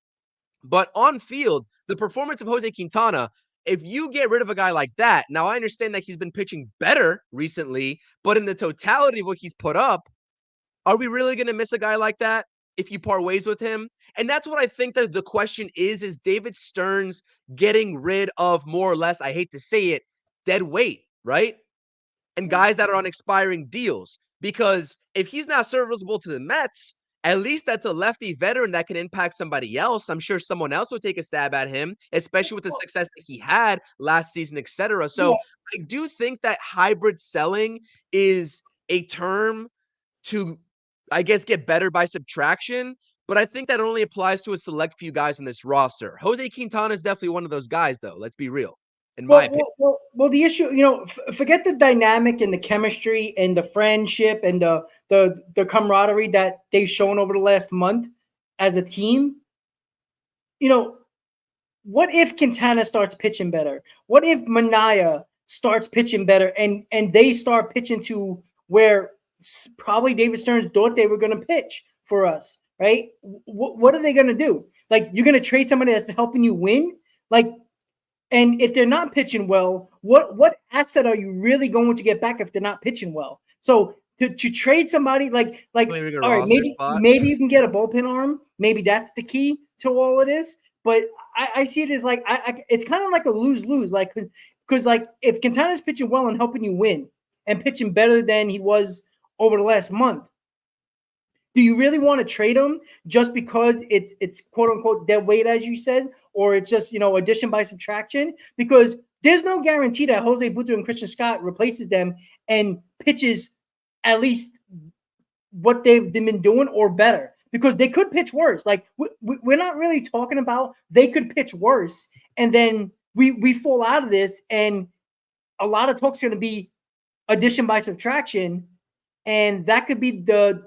But on field, the performance of Jose Quintana, if you get rid of a guy like that, now I understand that he's been pitching better recently, but in the totality of what he's put up, are we really going to miss a guy like that if you part ways with him? And that's what I think that the question is David Stearns getting rid of more or less, I hate to say it, dead weight, right? And guys that are on expiring deals. Because if he's not serviceable to the Mets, at least that's a lefty veteran that can impact somebody else. I'm sure someone else would take a stab at him, especially with the success that he had last season, etc. So I do think that hybrid selling is a term to, I guess, get better by subtraction. But I think that only applies to a select few guys in this roster. Jose Quintana is definitely one of those guys, though. Let's be real. In my opinion. Well, the issue, forget the dynamic and the chemistry and the friendship and the camaraderie that they've shown over the last month as a team. what if Quintana starts pitching better? What if Manaya starts pitching better and they start pitching to where probably David Stearns thought they were going to pitch for us, right? What are they going to do? Like, you're going to trade somebody that's helping you win? Like, and if they're not pitching well, what asset are you really going to get back if they're not pitching well? So to trade somebody like all right, maybe you can get a bullpen arm. Maybe that's the key to all of this. But I see it as like it's kind of like a lose-lose. Like, because like if Quintana's pitching well and helping you win and pitching better than he was over the last month, do you really want to trade him just because it's quote unquote dead weight, as you said, or it's just addition by subtraction? Because there's no guarantee that Jose Butto and Christian Scott replaces them and pitches at least what they've been doing or better. Because they could pitch worse. Like, we're not really talking about they could pitch worse, and then we fall out of this, and a lot of talk's going to be addition by subtraction, and that could be the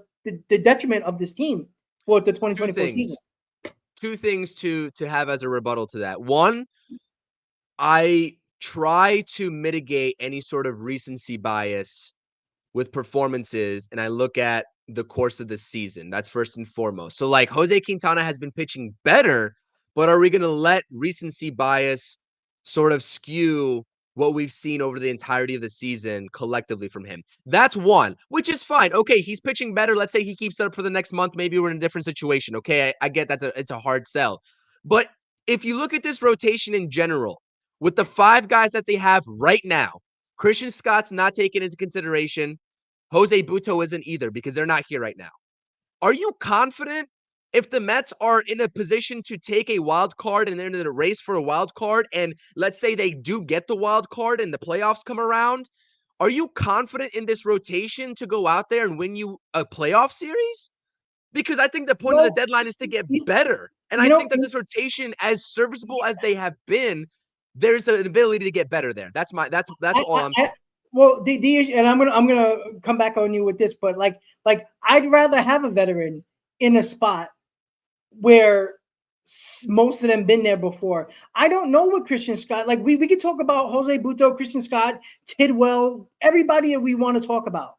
detriment of this team for the 2024 season. Two things to have as a rebuttal to that. One, I try to mitigate any sort of recency bias with performances, and I look at the course of the season. That's first and foremost. So like Jose Quintana has been pitching better, but are we going to let recency bias sort of skew what we've seen over the entirety of the season collectively from him? That's one, which is fine. Okay, he's pitching better. Let's say he keeps it up for the next month. Maybe we're in a different situation. Okay, I get that it's a hard sell. But if you look at this rotation in general, with the 5 guys that they have right now, Christian Scott's not taken into consideration. Jose Butto isn't either because they're not here right now. Are you confident if the Mets are in a position to take a wild card and they're in a race for a wild card, and let's say they do get the wild card and the playoffs come around, are you confident in this rotation to go out there and win you a playoff series? Because I think the point of the deadline is to get better. And I think that this rotation, as serviceable as they have been, there's an ability to get better there. That's all I'm saying. Well, the issue, and I'm gonna come back on you with this, but like I'd rather have a veteran in a spot where most of them been there before. I don't know what Christian Scott, like we could talk about Jose Butto, Christian Scott, Tidwell, everybody that we want to talk about.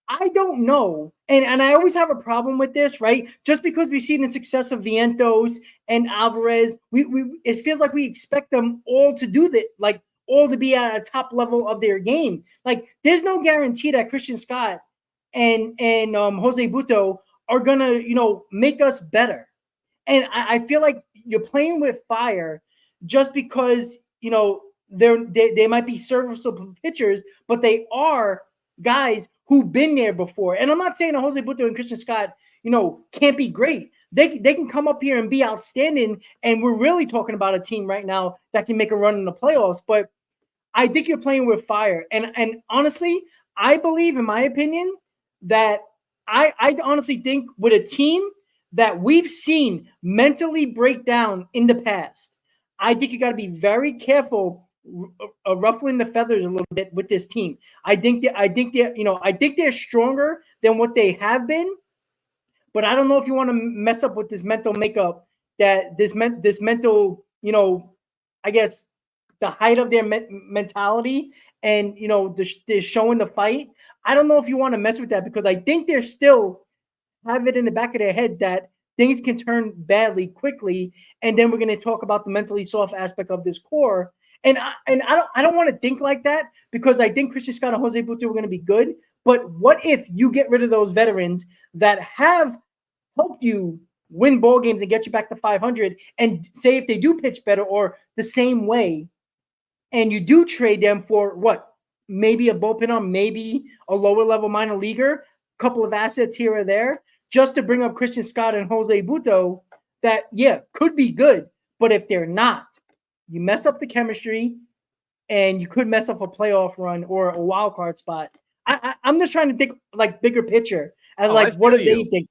I don't know, and I always have a problem with this, right? Just because we've seen the success of Vientos and Alvarez, it feels like we expect them all to do that, like all to be at a top level of their game. Like, there's no guarantee that Christian Scott and Jose Butto are gonna, make us better. And I feel like you're playing with fire just because, they might be serviceable pitchers, but they are guys who've been there before. And I'm not saying that Jose Butto and Christian Scott, can't be great. They can come up here and be outstanding. And we're really talking about a team right now that can make a run in the playoffs. But I think you're playing with fire. And honestly, I believe, in my opinion, that I honestly think with a team that we've seen mentally break down in the past, I think you got to be very careful ruffling the feathers a little bit with this team. I think they're stronger than what they have been, but I don't know if you want to mess up with this mental makeup, that this mental, I guess the height of their mentality, and they're showing the fight. I don't know if you want to mess with that, because I think they're still have it in the back of their heads that things can turn badly quickly, and then we're going to talk about the mentally soft aspect of this core. And I don't want to think like that, because I think Christian Scott and Jose Butto are going to be good. But what if you get rid of those veterans that have helped you win ball games and get you back to 500, and say if they do pitch better or the same way, and you do trade them for what? Maybe a bullpen arm, maybe a lower level minor leaguer, couple of assets here or there, just to bring up Christian Scott and Jose Butto that, could be good. But if they're not, you mess up the chemistry, and you could mess up a playoff run or a wild card spot. I'm just trying to think like bigger picture, and what do they think?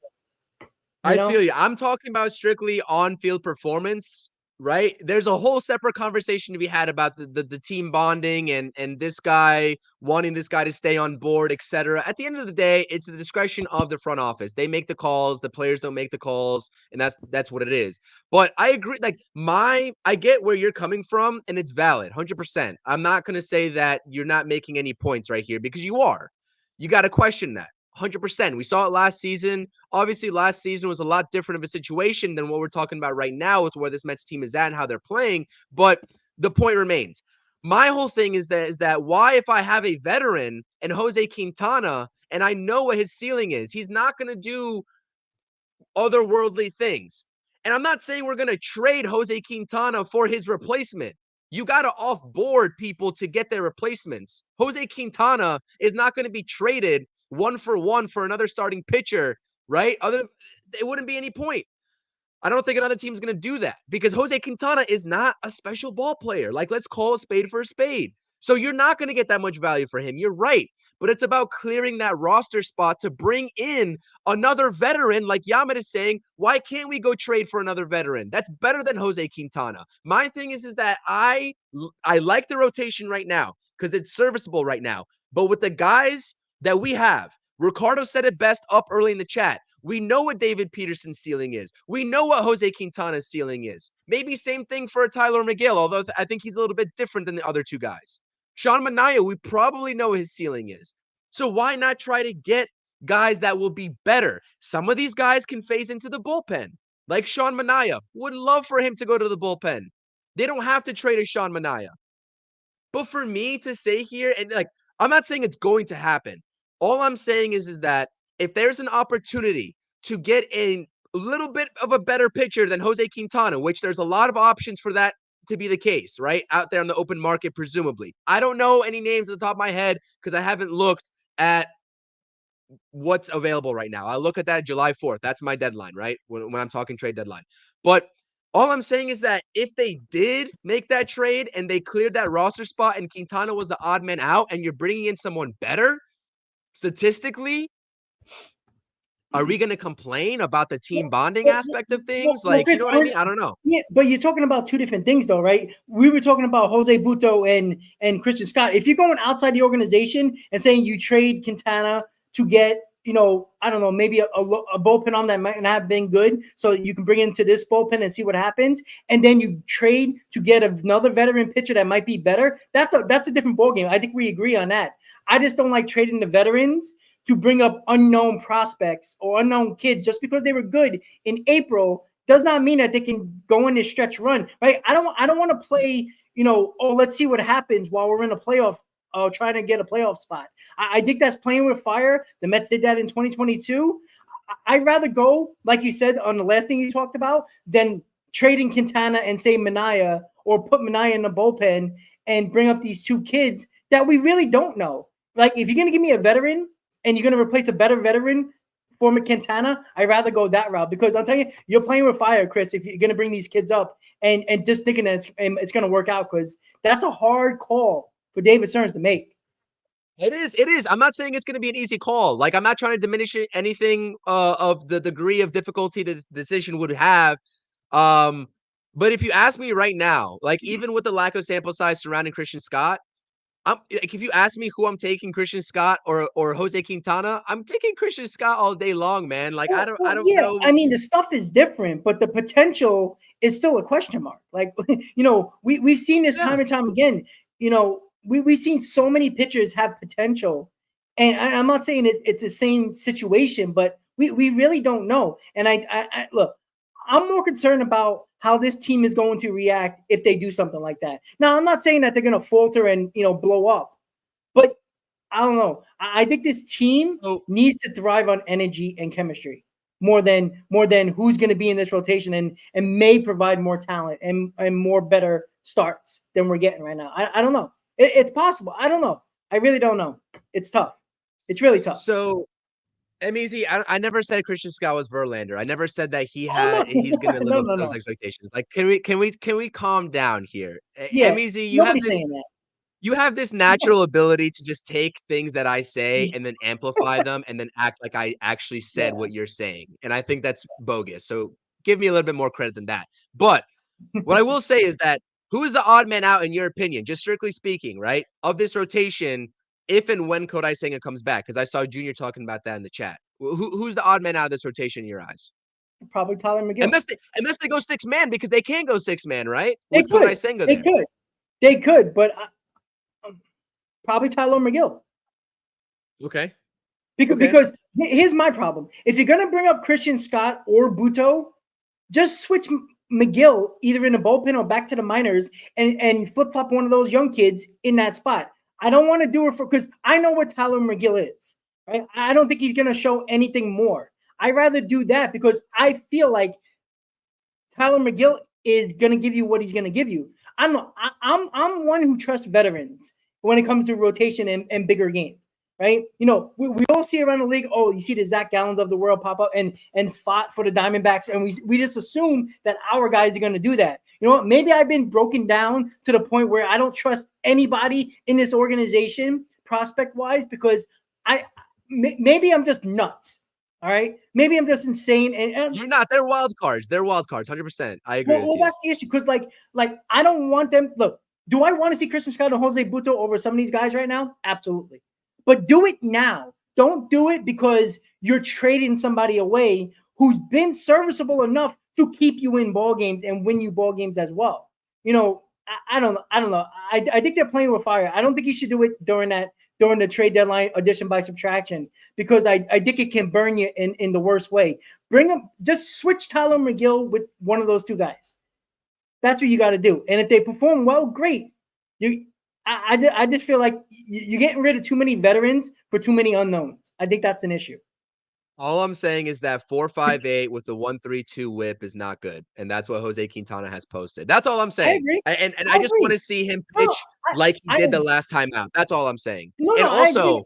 I feel you. I'm talking about strictly on-field performance. right? There's a whole separate conversation to be had about the team bonding and this guy wanting this guy to stay on board, etc. At the end of the day, it's the discretion of the front office. They make the calls, the players don't make the calls, and that's what it is. But I agree, like I get where you're coming from, and it's valid, 100%. I'm not gonna say that you're not making any points right here because you are. You got to question that. 100%. We saw it last season. Obviously, last season was a lot different of a situation than what we're talking about right now with where this Mets team is at and how they're playing. But the point remains. My whole thing is that why, if I have a veteran and Jose Quintana and I know what his ceiling is, he's not going to do otherworldly things. And I'm not saying we're going to trade Jose Quintana for his replacement. You got to offboard people to get their replacements. Jose Quintana is not going to be traded 1-for-1 for another starting pitcher, right? It wouldn't be any point. I don't think another team's going to do that because Jose Quintana is not a special ball player. Like, let's call a spade for a spade. So you're not going to get that much value for him. You're right. But it's about clearing that roster spot to bring in another veteran. Like Yamit is saying, why can't we go trade for another veteran? That's better than Jose Quintana. My thing is that I like the rotation right now because it's serviceable right now. But with the guys that we have, Ricardo said it best up early in the chat. We know what David Peterson's ceiling is. We know what Jose Quintana's ceiling is. Maybe same thing for Tyler McGill, although I think he's a little bit different than the other two guys. Sean Manaea, we probably know what his ceiling is. So why not try to get guys that will be better? Some of these guys can phase into the bullpen, like Sean Manaea. Would love for him to go to the bullpen. They don't have to trade a Sean Manaea. But for me to say here, and like, I'm not saying it's going to happen. All I'm saying is that if there's an opportunity to get a little bit of a better pitcher than Jose Quintana, which there's a lot of options for that to be the case, right? Out there on the open market, presumably. I don't know any names at the top of my head because I haven't looked at what's available right now. I look at that July 4th. That's my deadline, right? When I'm talking trade deadline. But all I'm saying is that if they did make that trade and they cleared that roster spot and Quintana was the odd man out and you're bringing in someone better, statistically, are we going to complain about the team bonding aspect of things? Like, Chris, you know what I mean? I don't know. Yeah, but you're talking about two different things, though, right? We were talking about Jose Butto and Christian Scott. If you're going outside the organization and saying you trade Quintana to get, I don't know, maybe a bullpen on that might not have been good, so you can bring it into this bullpen and see what happens, and then you trade to get another veteran pitcher that might be better, that's a different ballgame. I think we agree on that. I just don't like trading the veterans to bring up unknown prospects or unknown kids just because they were good in April does not mean that they can go in this stretch run, right? I don't want to play, let's see what happens while we're in a playoff, trying to get a playoff spot. I think that's playing with fire. The Mets did that in 2022. I'd rather go, like you said, on the last thing you talked about, than trading Quintana and say Manaea or put Manaea in the bullpen and bring up these two kids that we really don't know. Like, if you're going to give me a veteran and you're going to replace a better veteran for Quintana, I'd rather go that route because I'm telling you, you're playing with fire, Chris, if you're going to bring these kids up and just thinking that it's going to work out because that's a hard call for David Stearns to make. It is. I'm not saying it's going to be an easy call. Like, I'm not trying to diminish anything of the degree of difficulty the decision would have. But if you ask me right now, like, even with the lack of sample size surrounding Christian Scott, if you ask me who I'm taking, Christian Scott or Jose Quintana, I'm taking Christian Scott all day long, man. Like, I don't know. I mean, the stuff is different, but the potential is still a question mark. Like, we've seen this time and time again. We've seen so many pitchers have potential, and I'm not saying it's the same situation, but we really don't know. And I look, I'm more concerned about how this team is going to react if they do something like that. Now, I'm not saying that they're going to falter and, blow up, but I don't know. I think this team needs to thrive on energy and chemistry more than who's going to be in this rotation and may provide more talent and more better starts than we're getting right now. I don't know. It's possible. I don't know. I really don't know. It's tough. It's really tough. So, MEZ, I never said Christian Scott was Verlander. I never said that he's going to live up to those expectations. Like, can we calm down here? Yeah, MEZ, you have this saying that. natural ability to just take things that I say and then amplify them and then act like I actually said what you're saying. And I think that's bogus. So give me a little bit more credit than that. But What I will say is that who is the odd man out in your opinion, just strictly speaking, right? Of this rotation, if and when Kodai Senga comes back, because I saw Junior talking about that in the chat. Who's the odd man out of this rotation in your eyes? Probably Tyler McGill. Unless they go 6-man, because they can go 6-man, right? They With Kodai could. Senga They there. could. They could, but probably Tyler McGill. Okay. Because here's my problem. If you're going to bring up Christian Scott or Buto, just switch McGill either in the bullpen or back to the minors and flip-flop one of those young kids in that spot. I don't want to do it because I know what Tyler McGill is. Right? I don't think he's going to show anything more. I'd rather do that because I feel like Tyler McGill is going to give you what he's going to give you. I'm one who trusts veterans when it comes to rotation and bigger games. Right? You know, we all see around the league, oh, you see the Zach Gallons of the world pop up and fought for the Diamondbacks, and we just assume that our guys are going to do that. You know what? Maybe I've been broken down to the point where I don't trust anybody in this organization prospect-wise because maybe I'm just nuts. All right? Maybe I'm just insane. And you're not. They're wild cards. They're wild cards, 100%. I agree with you. That's the issue because, like I don't want them – look, do I want to see Christian Scott and Jose Buto over some of these guys right now? Absolutely. But do it now. Don't do it because you're trading somebody away who's been serviceable enough to keep you in ball games and win you ball games as well. You know, I don't know. I think they're playing with fire. I don't think you should do it during the trade deadline addition by subtraction because I think it can burn you in the worst way. Bring them. Just switch Tyler McGill with one of those two guys. That's what you got to do. And if they perform well, great. I just feel like you're getting rid of too many veterans for too many unknowns. I think that's an issue. All I'm saying is that 4.58 with the 1.32 whip is not good, and that's what Jose Quintana has posted. That's all I'm saying. I agree. And I just want to see him pitch like he did the last time out. That's all I'm saying. And also,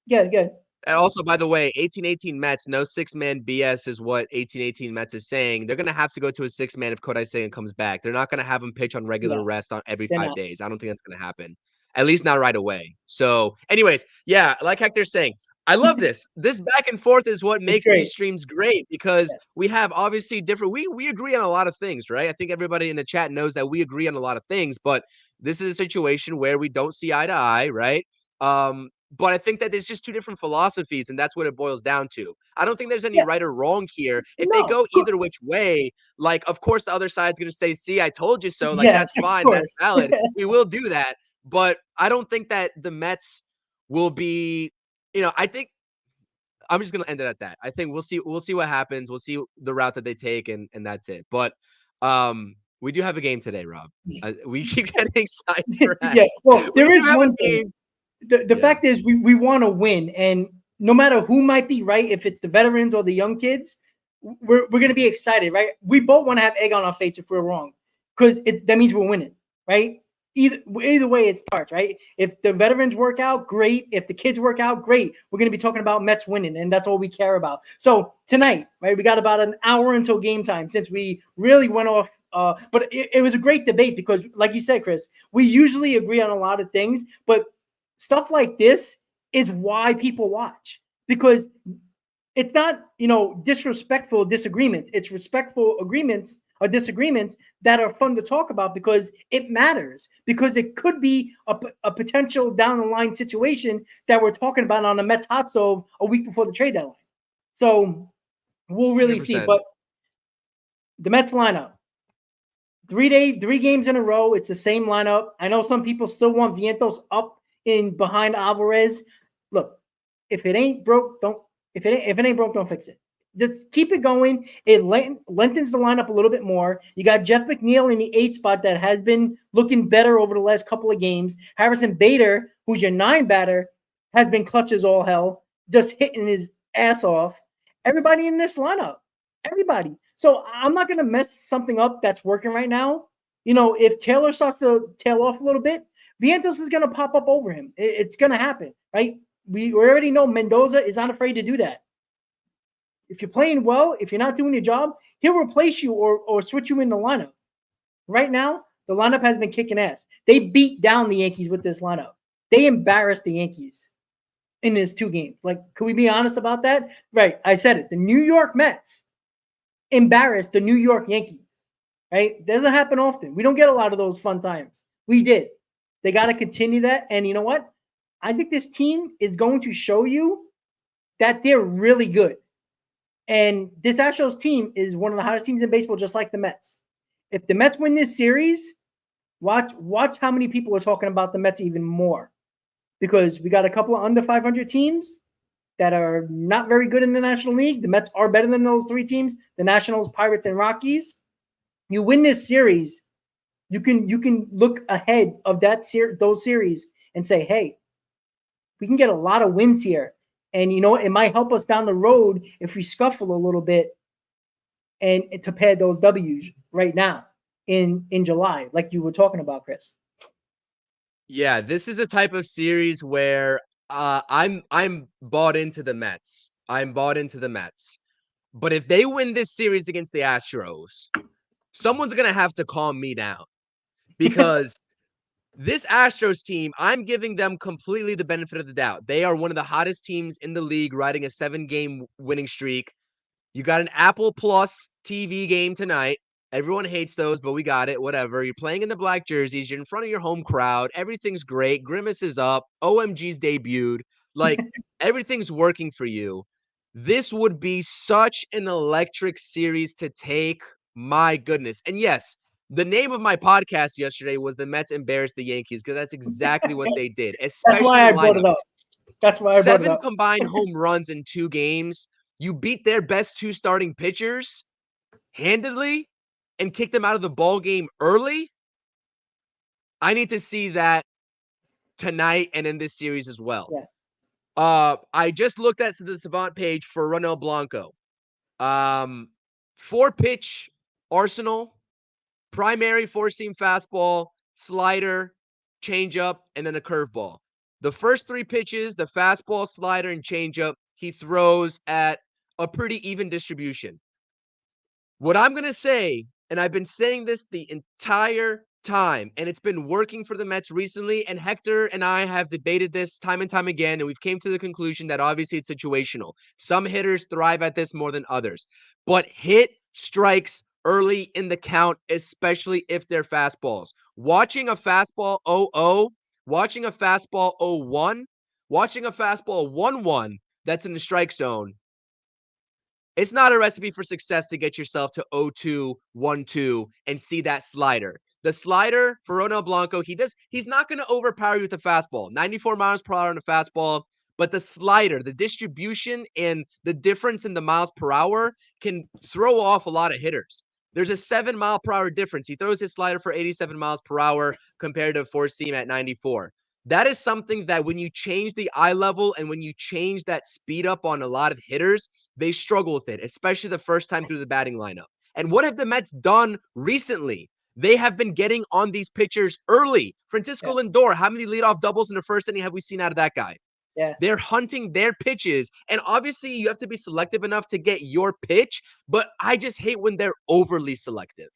good. And also, by the way, 1818 Mets, no 6-man BS is what 1818 Mets is saying. They're going to have to go to a 6-man if Kodai Senga comes back. They're not going to have him pitch on regular rest on every 5 days. I don't think that's going to happen, at least not right away. So anyways, yeah, like Hector's saying, I love this. This back and forth is what makes these streams great because we have obviously different, we agree on a lot of things, right? I think everybody in the chat knows that we agree on a lot of things, but this is a situation where we don't see eye to eye, right? But I think that there's just two different philosophies, and that's what it boils down to. I don't think there's any right or wrong here. If they go either which way, like, of course, the other side's going to say, see, I told you so. Like, that's fine. That's valid. We will do that. But I don't think that the Mets will be, I think I'm just going to end it at that. I think we'll see what happens. We'll see the route that they take, and that's it. But we do have a game today, Rob. We keep getting sidetracked. Well, there is one thing. The fact is we want to win, and no matter who might be right, if it's the veterans or the young kids, we're going to be excited, right? We both want to have egg on our face if we're wrong, because that means we're winning, right? Either way it starts, right? If the veterans work out, great. If the kids work out, great. We're going to be talking about Mets winning, and that's all we care about. So tonight, right, we got about an hour until game time since we really went off. But it was a great debate because, like you said, Chris, we usually agree on a lot of things, but stuff like this is why people watch, because it's not, disrespectful disagreements. It's respectful agreements or disagreements that are fun to talk about because it matters, because it could be a potential down the line situation that we're talking about on the Mets hot stove a week before the trade deadline. So we'll really 100%. See. But the Mets lineup, 3 games in a row. It's the same lineup. I know some people still want Vientos up in behind Alvarez. Look, if it ain't broke, don't fix it. Just keep it going. It lengthens the lineup a little bit more. You got Jeff McNeil in the 8 spot that has been looking better over the last couple of games. Harrison Bader, who's your 9 batter, has been clutch as all hell, just hitting his ass off. Everybody in this lineup. Everybody. So I'm not going to mess something up that's working right now. If Taylor starts to tail off a little bit, Vientos is going to pop up over him. It's going to happen, right? We already know Mendoza is not afraid to do that. If you're playing well, if you're not doing your job, he'll replace you or switch you in the lineup. Right now, the lineup has been kicking ass. They beat down the Yankees with this lineup. They embarrassed the Yankees in these 2 games. Like, can we be honest about that? Right, I said it. The New York Mets embarrassed the New York Yankees. right? Doesn't happen often. We don't get a lot of those fun times. We did. They got to continue that. And you know what? I think this team is going to show you that they're really good. And this Astros team is one of the hottest teams in baseball, just like the Mets. If the Mets win this series, watch how many people are talking about the Mets even more. Because we got a couple of under 500 teams that are not very good in the National League. The Mets are better than those three teams, the Nationals, Pirates, and Rockies. You win this series, you can look ahead of those series and say, hey, we can get a lot of wins here. And you know what? It might help us down the road if we scuffle a little bit and to pad those W's right now in July, like you were talking about, Chris. Yeah, this is a type of series where I'm bought into the Mets. I'm bought into the Mets. But if they win this series against the Astros, someone's going to have to calm me down because this Astros team, I'm giving them completely the benefit of the doubt. They are one of the hottest teams in the league, riding a 7-game winning streak. You got an Apple Plus TV game tonight. Everyone hates those, but we got it. Whatever. You're playing in the black jerseys. You're in front of your home crowd. Everything's great. Grimace is up. OMG's debuted. Like, everything's working for you. This would be such an electric series to take. My goodness. And yes, the name of my podcast yesterday was The Mets Embarrassed the Yankees, because that's exactly what they did. That's why I brought it lineup. up. That's why I brought it up. 7 combined home runs in 2 games. You beat their best 2 starting pitchers handedly and kicked them out of the ball game early. I need to see that tonight and in this series as well. Yeah. I just looked at the Savant page for Ronel Blanco. 4-pitch arsenal. Primary 4-seam fastball, slider, changeup, and then a curveball. The first 3 pitches, the fastball, slider, and changeup, he throws at a pretty even distribution. What I'm going to say, and I've been saying this the entire time, and it's been working for the Mets recently, and Hector and I have debated this time and time again, and we've came to the conclusion that obviously it's situational. Some hitters thrive at this more than others. But hit strikes early in the count, especially if they're fastballs. Watching a fastball 0-0, watching a fastball 0-1, watching a fastball 1-1 that's in the strike zone, it's not a recipe for success to get yourself to 0-2, 1-2, and see that slider. The slider for Ronel Blanco, he's not going to overpower you with the fastball. 94 miles per hour on the fastball, but the slider, the distribution, and the difference in the miles per hour can throw off a lot of hitters. There's a 7-mile-per-hour difference. He throws his slider for 87 miles per hour compared to a 4-seam at 94. That is something that when you change the eye level and when you change that speed up on a lot of hitters, they struggle with it, especially the first time through the batting lineup. And what have the Mets done recently? They have been getting on these pitchers early. Francisco Lindor, how many leadoff doubles in the first inning have we seen out of that guy? Yeah. They're hunting their pitches. And obviously, you have to be selective enough to get your pitch. But I just hate when they're overly selective.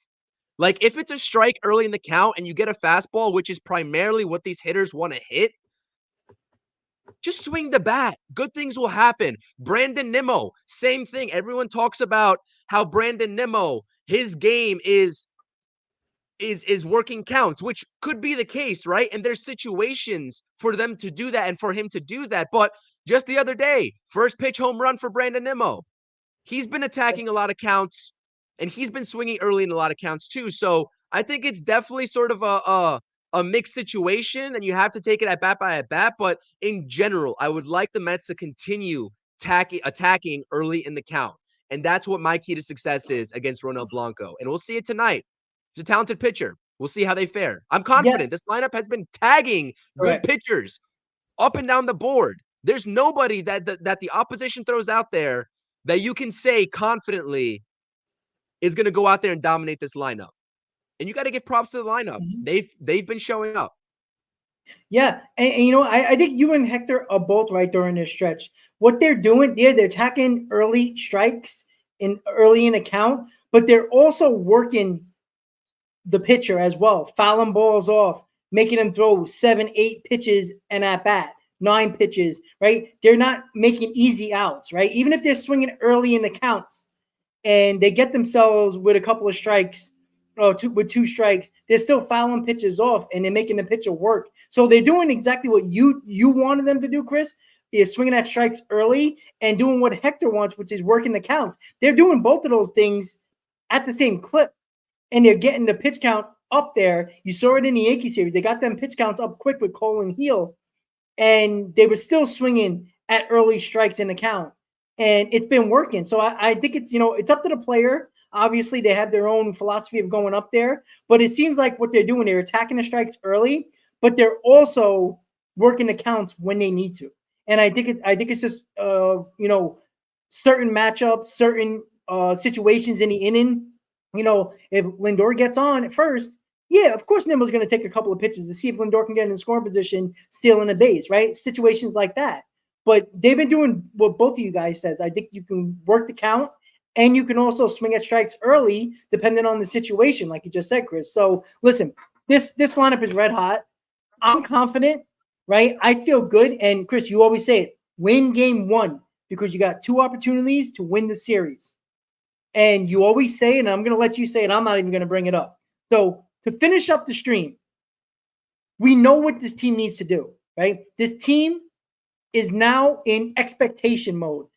Like, if it's a strike early in the count and you get a fastball, which is primarily what these hitters want to hit, just swing the bat. Good things will happen. Brandon Nimmo, same thing. Everyone talks about how Brandon Nimmo, his game is working counts, which could be the case, right? And there's situations for them to do that and for him to do that. But just the other day, first pitch home run for Brandon Nimmo. He's been attacking a lot of counts, and he's been swinging early in a lot of counts too. So I think it's definitely sort of a mixed situation, and you have to take it at bat by at bat. But in general, I would like the Mets to continue attacking early in the count. And that's what my key to success is against Ronel Blanco. And we'll see it tonight. He's a talented pitcher. We'll see how they fare. I'm confident. This lineup has been tagging good pitchers up and down the board. There's nobody that the opposition throws out there that you can say confidently is going to go out there and dominate this lineup. And you got to give props to the lineup. Mm-hmm. They've been showing up. Yeah, and you know, I think you and Hector are both right during this stretch. What they're doing, they're attacking early strikes early in the count, but they're also working the pitcher as well, fouling balls off, making them throw 7, 8 pitches and at bat, 9 pitches, right? They're not making easy outs, right? Even if they're swinging early in the counts and they get themselves with a couple of strikes with 2 strikes, they're still fouling pitches off and they're making the pitcher work. So they're doing exactly what you wanted them to do, Chris, is swinging at strikes early and doing what Hector wants, which is working the counts. They're doing both of those things at the same clip, and they're getting the pitch count up there. You saw it in the Yankee series. They got them pitch counts up quick with Cole and Heel, and they were still swinging at early strikes in the count, and it's been working. So I think it's, it's up to the player. Obviously, they have their own philosophy of going up there, but it seems like what they're doing, they're attacking the strikes early, but they're also working the counts when they need to. And I think it's just certain matchups, certain situations in the inning. If Lindor gets on at first, yeah, of course Nimble's going to take a couple of pitches to see if Lindor can get in scoring position, stealing a base, right? Situations like that. But they've been doing what both of you guys said. I think you can work the count, and you can also swing at strikes early, depending on the situation, like you just said, Chris. So listen, this lineup is red hot. I'm confident, right? I feel good. And Chris, you always say it: win game 1, because you got 2 opportunities to win the series. And you always say, and I'm going to let you say it, I'm not even going to bring it up. So to finish up the stream, we know what this team needs to do, right? This team is now in expectation mode.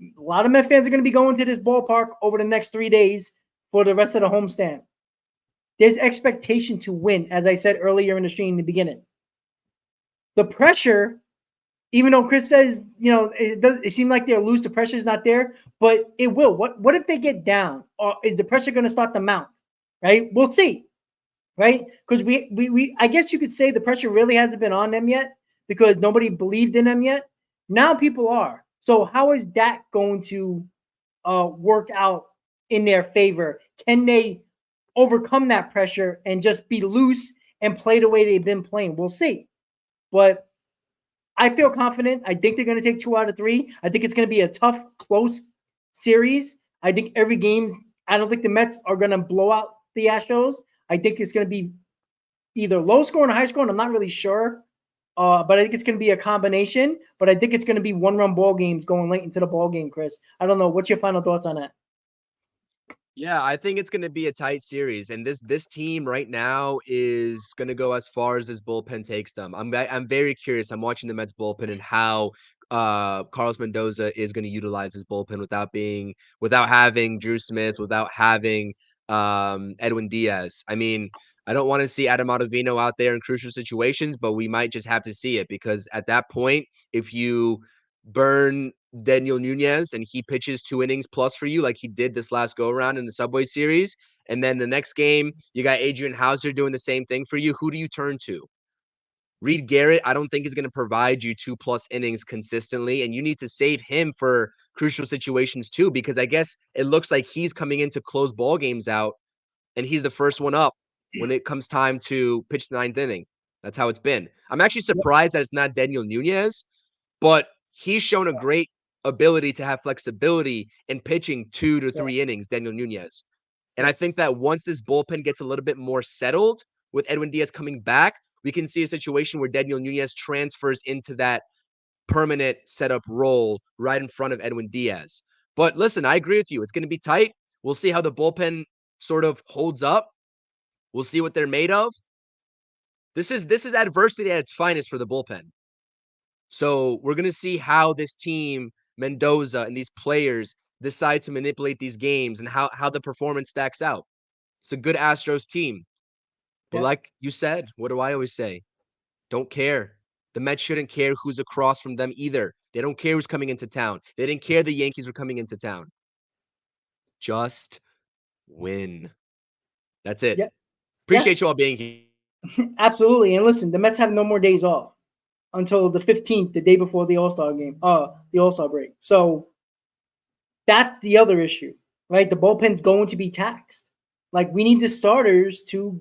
A lot of Met fans are going to be going to this ballpark over the next 3 days for the rest of the homestand. There's expectation to win, as I said earlier in the stream in the beginning. The pressure, even though Chris says, it seems like they'll lose, the pressure is not there, but it will. What if they get down? Or is the pressure going to start to mount? Right? We'll see. Right? Because we I guess you could say the pressure really hasn't been on them yet because nobody believed in them yet. Now people are. So how is that going to work out in their favor? Can they overcome that pressure and just be loose and play the way they've been playing? We'll see. But I feel confident. I think they're going to take 2 out of 3. I think it's going to be a tough, close series. I think every game, I don't think the Mets are going to blow out the Astros. I think it's going to be either low scoring or high scoring. I'm not really sure. But I think it's going to be a combination. But I think it's going to be 1-run ball games going late into the ball game, Chris. I don't know. What's your final thoughts on that? Yeah, I think it's going to be a tight series, and this team right now is going to go as far as this bullpen takes them. I'm very curious. I'm watching the Mets bullpen and how Carlos Mendoza is going to utilize his bullpen without having Drew Smith, without having Edwin Diaz. I mean, I don't want to see Adam Ottavino out there in crucial situations, but we might just have to see it because at that point, if you burn Daniel Nunez and he pitches 2 innings plus for you like he did this last go around in the Subway Series, and then the next game you got Adrian Hauser doing the same thing for you, who do you turn to? Reed Garrett, I don't think is going to provide you 2+ innings consistently, and you need to save him for crucial situations too, because I guess it looks like he's coming in to close ball games out, and he's the first one up when it comes time to pitch the 9th inning. That's how it's been. I'm actually surprised that it's not Daniel Nunez, but he's shown a great ability to have flexibility in pitching 2 to 3 innings, Daniel Nunez. And I think that once this bullpen gets a little bit more settled with Edwin Diaz coming back, we can see a situation where Daniel Nunez transfers into that permanent setup role right in front of Edwin Diaz. But listen, I agree with you. It's going to be tight. We'll see how the bullpen sort of holds up. We'll see what they're made of. This is adversity at its finest for the bullpen. So we're going to see how this team, Mendoza, and these players decide to manipulate these games and how the performance stacks out. It's a good Astros team. But like you said, what do I always say? Don't care. The Mets shouldn't care who's across from them either. They don't care who's coming into town. They didn't care the Yankees were coming into town. Just win. That's it. Appreciate you all being here. Absolutely. And listen, the Mets have no more days off until the 15th, the day before the All-Star game, the All-Star break. So that's the other issue, right? The bullpen's going to be taxed. Like, we need the starters to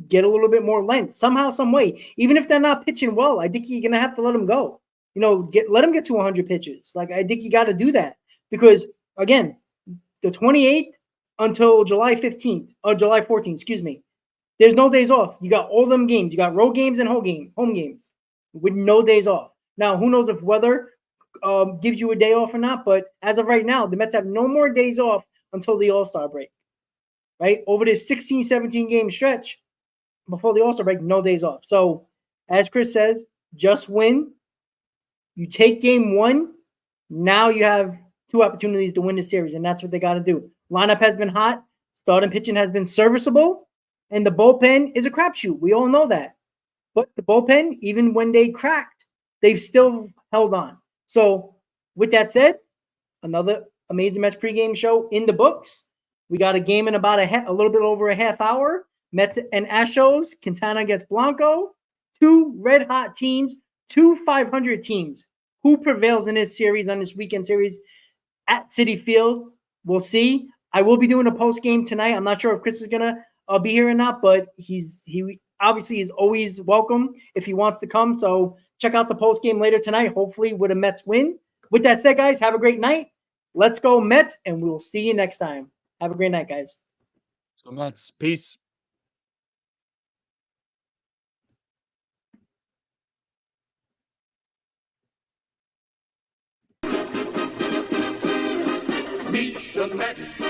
get a little bit more length somehow, some way. Even if they're not pitching well, I think you're going to have to let them go. Let them get to 100 pitches. Like, I think you got to do that because, again, the 28th until July 15th or July 14th, excuse me, there's no days off. You got all them games. You got road games and home games with no days off. Now, who knows if weather gives you a day off or not, but as of right now, the Mets have no more days off until the All-Star break. right? Over this 16, 17 game stretch before the All-Star break, no days off. So, as Chris says, just win. You take game one. Now you have 2 opportunities to win the series, and that's what they got to do. Lineup has been hot. Starting pitching has been serviceable. And the bullpen is a crapshoot. We all know that. But the bullpen, even when they cracked, they've still held on. So, with that said, another Amazin Mets pregame show in the books. We got a game in about a little bit over a half hour. Mets and Astros, Quintana against Blanco. 2 red-hot teams, 2 500 teams. Who prevails in this series, on this weekend series at CitiField? We'll see. I will be doing a post-game tonight. I'm not sure if Chris is going to be here or not, but he obviously is always welcome if he wants to come. So check out the post-game later tonight, hopefully with a Mets win. With that said, guys, have a great night. Let's go Mets, and we'll see you next time. Have a great night, guys. Let's go Mets. Peace. Meet the Mets,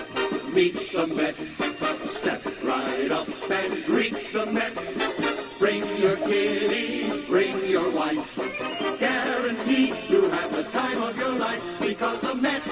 meet the Mets. Step right up and greet the Mets. Bring your kiddies, bring your wife. Guaranteed to have the time of your life, because the Mets